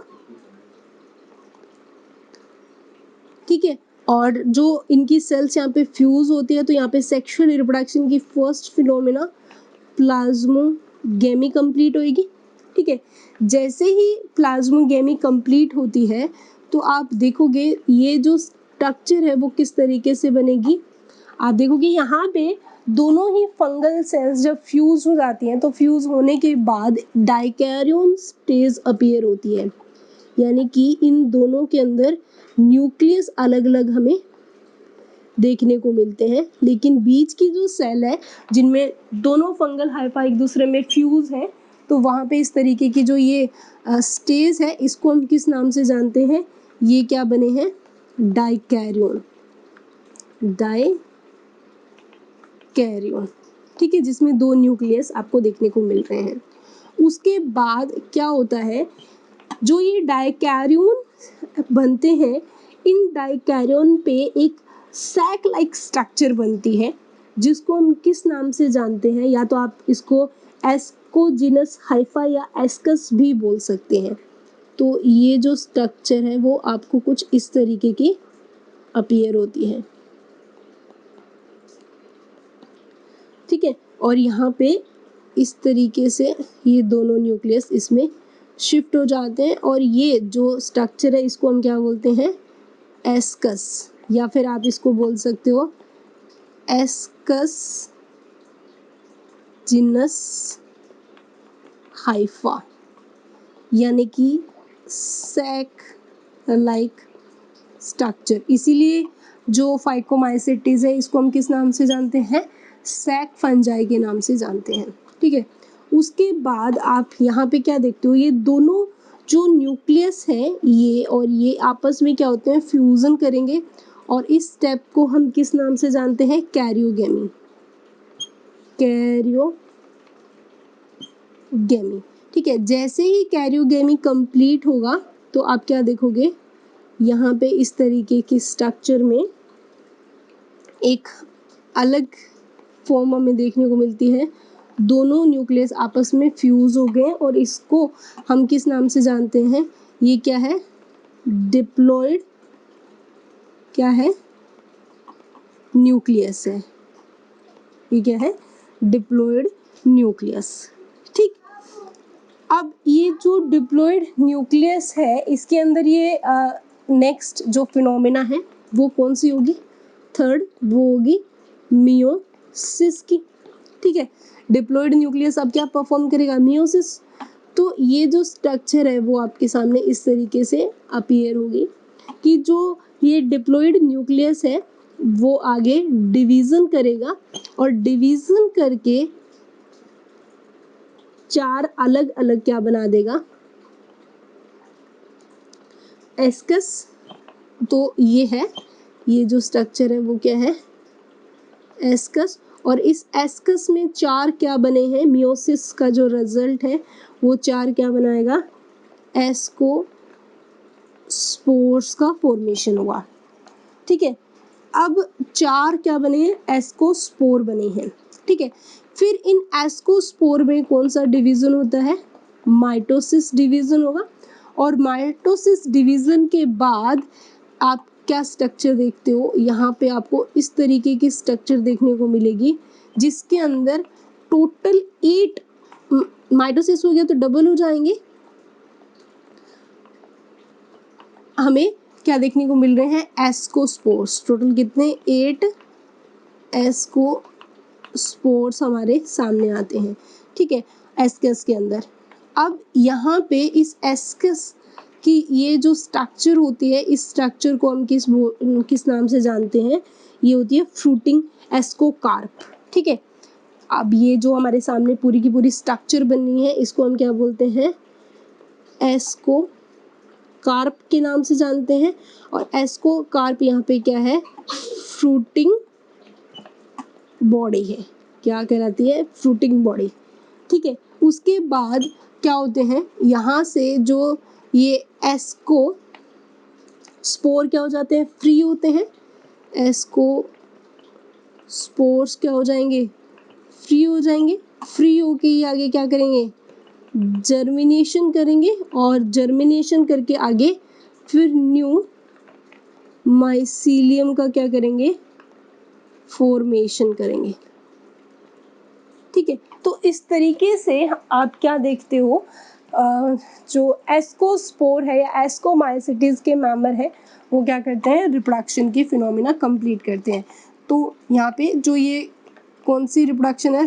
[SPEAKER 1] ठीक है, और जो इनकी सेल्स यहाँ पे फ्यूज होती है तो यहाँ पे सेक्सुअल रिप्रोडक्शन की फर्स्ट फिनोमेना प्लाज्मोगेमी कंप्लीट होगी। ठीक है, जैसे ही प्लाज्मोगेमी कंप्लीट होती है तो आप देखोगे ये जो स्ट्रक्चर है वो किस तरीके से बनेगी। आप देखोगे यहाँ पे दोनों ही फंगल सेल्स जब फ्यूज हो जाती हैं तो फ्यूज होने के बाद डाइकैरियन स्टेज अपीयर होती है, यानी कि इन दोनों के अंदर न्यूक्लियस अलग अलग हमें देखने को मिलते हैं, लेकिन बीच की जो सेल है जिनमें दोनों फंगल हाइफा एक दूसरे में फ्यूज है तो वहाँ पे इस तरीके की जो ये स्टेज है इसको हम किस नाम से जानते हैं, ये क्या बने हैं, डाइकैरियन। डाइकैरियन। ठीक है, जिसमें दो न्यूक्लियस आपको देखने को मिल रहे हैं। उसके बाद क्या होता है, जो ये डाइकैरियन बनते हैं इन डाइकैरियन पे एक सैक लाइक स्ट्रक्चर बनती है जिसको हम किस नाम से जानते हैं, या तो आप इसको एस्कोजिनस हाइफा या एस्कस भी बोल सकते हैं। तो ये जो स्ट्रक्चर है वो आपको कुछ इस तरीके की अपीयर होती है। ठीक है, और यहाँ पे इस तरीके से ये दोनों न्यूक्लियस इसमें शिफ्ट हो जाते हैं और ये जो स्ट्रक्चर है इसको हम क्या बोलते हैं, एस्कस, या फिर आप इसको बोल सकते हो एस्कस जिनस हाइफा, यानी कि सैक लाइक स्ट्रक्चर। इसीलिए जो फाइकोमाइसेटिस है इसको हम किस नाम से जानते हैं, सैक फंजाई के नाम से जानते हैं। ठीक है, उसके बाद आप यहाँ पे क्या देखते हो, ये दोनों जो न्यूक्लियस है ये और ये आपस में क्या होते हैं, फ्यूजन करेंगे और इस स्टेप को हम किस नाम से जानते हैं, कैरियोगेमी। कैरियोगेमी। ठीक है, जैसे ही कैरियोगेमी कंप्लीट होगा तो आप क्या देखोगे, यहाँ पे इस तरीके की स्ट्रक्चर में एक अलग फॉर्म हमें देखने को मिलती है। दोनों न्यूक्लियस आपस में फ्यूज हो गए और इसको हम किस नाम से जानते हैं, ये क्या है, डिप्लॉयड क्या है, न्यूक्लियस है। ये क्या है, डिप्लॉयड न्यूक्लियस। ठीक, अब ये जो डिप्लॉयड न्यूक्लियस है इसके अंदर ये नेक्स्ट जो फिनोमेना है वो कौन सी होगी, थर्ड, वो होगी मियोसिस की। ठीक है, डिप्लॉयड न्यूक्लियस अब क्या परफॉर्म करेगा, मियोसिस। तो ये जो स्ट्रक्चर है वो आपके सामने इस तरीके से अपीयर होगी कि जो ये डिप्लॉयड न्यूक्लियस है वो आगे डिवीजन करेगा और डिवीजन करके चार अलग अलग क्या बना देगा, एस्कस। तो ये है, ये जो स्ट्रक्चर है वो क्या है, एस्कस, और इस एस्कस में 4 क्या बने हैं, मियोसिस का जो रिजल्ट है वो 4 क्या बनाएगा, एस्को स्पोर्स का फॉर्मेशन हुआ। ठीक है, अब 4 क्या बने हैं, एस्कोस्पोर बने हैं। ठीक है, फिर इन एस्कोस्पोर में कौन सा डिवीजन होता है, माइटोसिस डिवीजन होगा, और माइटोसिस डिवीजन के बाद आप क्या स्ट्रक्चर देखते हो, यहाँ पे आपको इस तरीके की स्ट्रक्चर देखने को मिलेगी जिसके अंदर टोटल 8 माइटोसिस हो गया तो डबल हो जाएंगे, हमें क्या देखने को मिल रहे हैं, एस्कोस्पोर्स। टोटल कितने, 8 एस्कोस्पोर्स हमारे सामने आते हैं। ठीक है, एस्कस के अंदर। अब यहाँ पे इस एस्कस की ये जो स्ट्रक्चर होती है, इस स्ट्रक्चर को हम किस नाम से जानते हैं, ये होती है फ्रूटिंग एस्कोकार्प। ठीक है, अब ये जो हमारे सामने पूरी की पूरी स्ट्रक्चर बनी है इसको हम क्या बोलते हैं, एस्कोकार्प के नाम से जानते हैं। और एस्कोकार्प यहाँ पे क्या है, फ्रूटिंग बॉडी है, क्या कहलाती है, फ्रूटिंग बॉडी। ठीक है, उसके बाद क्या होते हैं, यहाँ से जो ये एस्को स्पोर क्या हो जाते हैं, फ्री होते हैं, एस्को स्पोर्स क्या हो जाएंगे, फ्री हो जाएंगे। फ्री होके ये आगे क्या करेंगे, जर्मिनेशन करेंगे, और जर्मिनेशन करके आगे फिर न्यू माइसीलियम का क्या करेंगे, फॉर्मेशन करेंगे। ठीक है, तो इस तरीके से आप क्या देखते हो, जो एस्कोस्पोर है या एस्कोमाइसिटीज के मेंबर है वो क्या करते हैं, रिप्रोडक्शन की फिनोमिना कंप्लीट करते हैं। तो यहाँ पे जो ये कौन सी रिप्रोडक्शन है,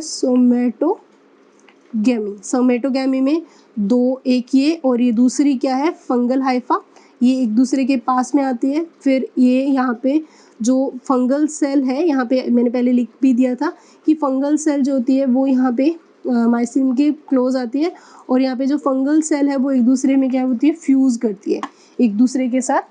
[SPEAKER 1] सोमेटोगैमी में 2, एक ये और ये दूसरी क्या है, फंगल हाइफा, ये एक दूसरे के पास में आती है। फिर ये यहाँ पे जो फंगल सेल है, यहाँ पे मैंने पहले लिख भी दिया था कि फंगल सेल जो होती है वो यहाँ पे माइसिन के क्लोज आती है, और यहाँ पे जो फंगल सेल है वो एक दूसरे में क्या होती है, फ्यूज़ करती है, एक दूसरे के साथ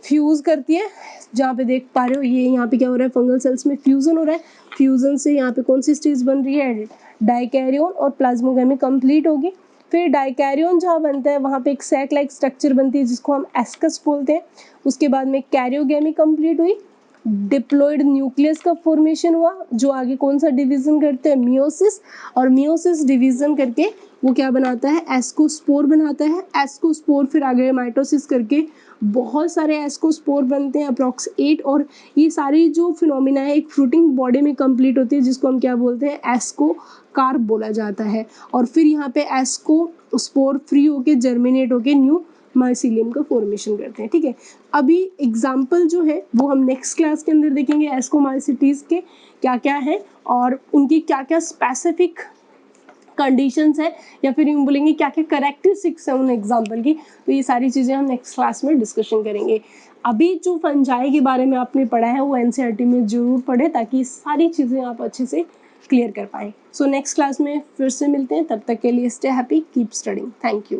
[SPEAKER 1] फ्यूज़ करती है। जहाँ पे देख पा रहे हो ये यहाँ पे क्या हो रहा है, फंगल सेल्स में फ्यूज़न हो रहा है, फ्यूज़न से यहाँ पे कौन सी स्टेज बन रही है, डाइकैरियोन, और प्लाज्मोगैमी कंप्लीट होगी। फिर डाइकैरियोन जहाँ बनता है वहाँ पे एक सैक लाइक स्ट्रक्चर बनती है जिसको हम एस्कस बोलते हैं। उसके बाद में कैरियोगैमी कंप्लीट हुई, डिप्लॉयड न्यूक्लियस का फॉर्मेशन हुआ, जो आगे कौन सा डिवीजन करते हैं, मियोसिस, और मियोसिस डिवीजन करके वो क्या बनाता है, एस्कोस्पोर बनाता है। एस्कोस्पोर फिर आगे माइटोसिस करके बहुत सारे एस्कोस्पोर बनते हैं, अप्रॉक्स 8, और ये सारी जो फिनोमिना है एक फ्रूटिंग बॉडी में कंप्लीट होती है जिसको हम क्या बोलते हैं, एस्कोकार्प बोला जाता है। और फिर यहाँ पे एस्कोस्पोर फ्री होके जर्मिनेट होके न्यू माइसीलियम का फॉर्मेशन करते हैं। ठीक है, अभी एग्जाम्पल जो है वो हम नेक्स्ट क्लास के अंदर देखेंगे, एस्कोमाइसिटीज के क्या क्या है और उनकी क्या क्या स्पेसिफिक कंडीशंस है, या फिर यूँ बोलेंगे क्या क्या करेक्टरिस्टिक्स है उन एग्जाम्पल की। तो ये सारी चीज़ें हम नेक्स्ट क्लास में डिस्कशन करेंगे। अभी जो फंजाई के बारे में आपने पढ़ा है वो एनसीईआरटी में ज़रूर पढ़े ताकि सारी चीज़ें आप अच्छे से क्लियर कर पाएँ। सो नेक्स्ट क्लास में फिर से मिलते हैं, तब तक के लिए stay happy, keep studying, thank you.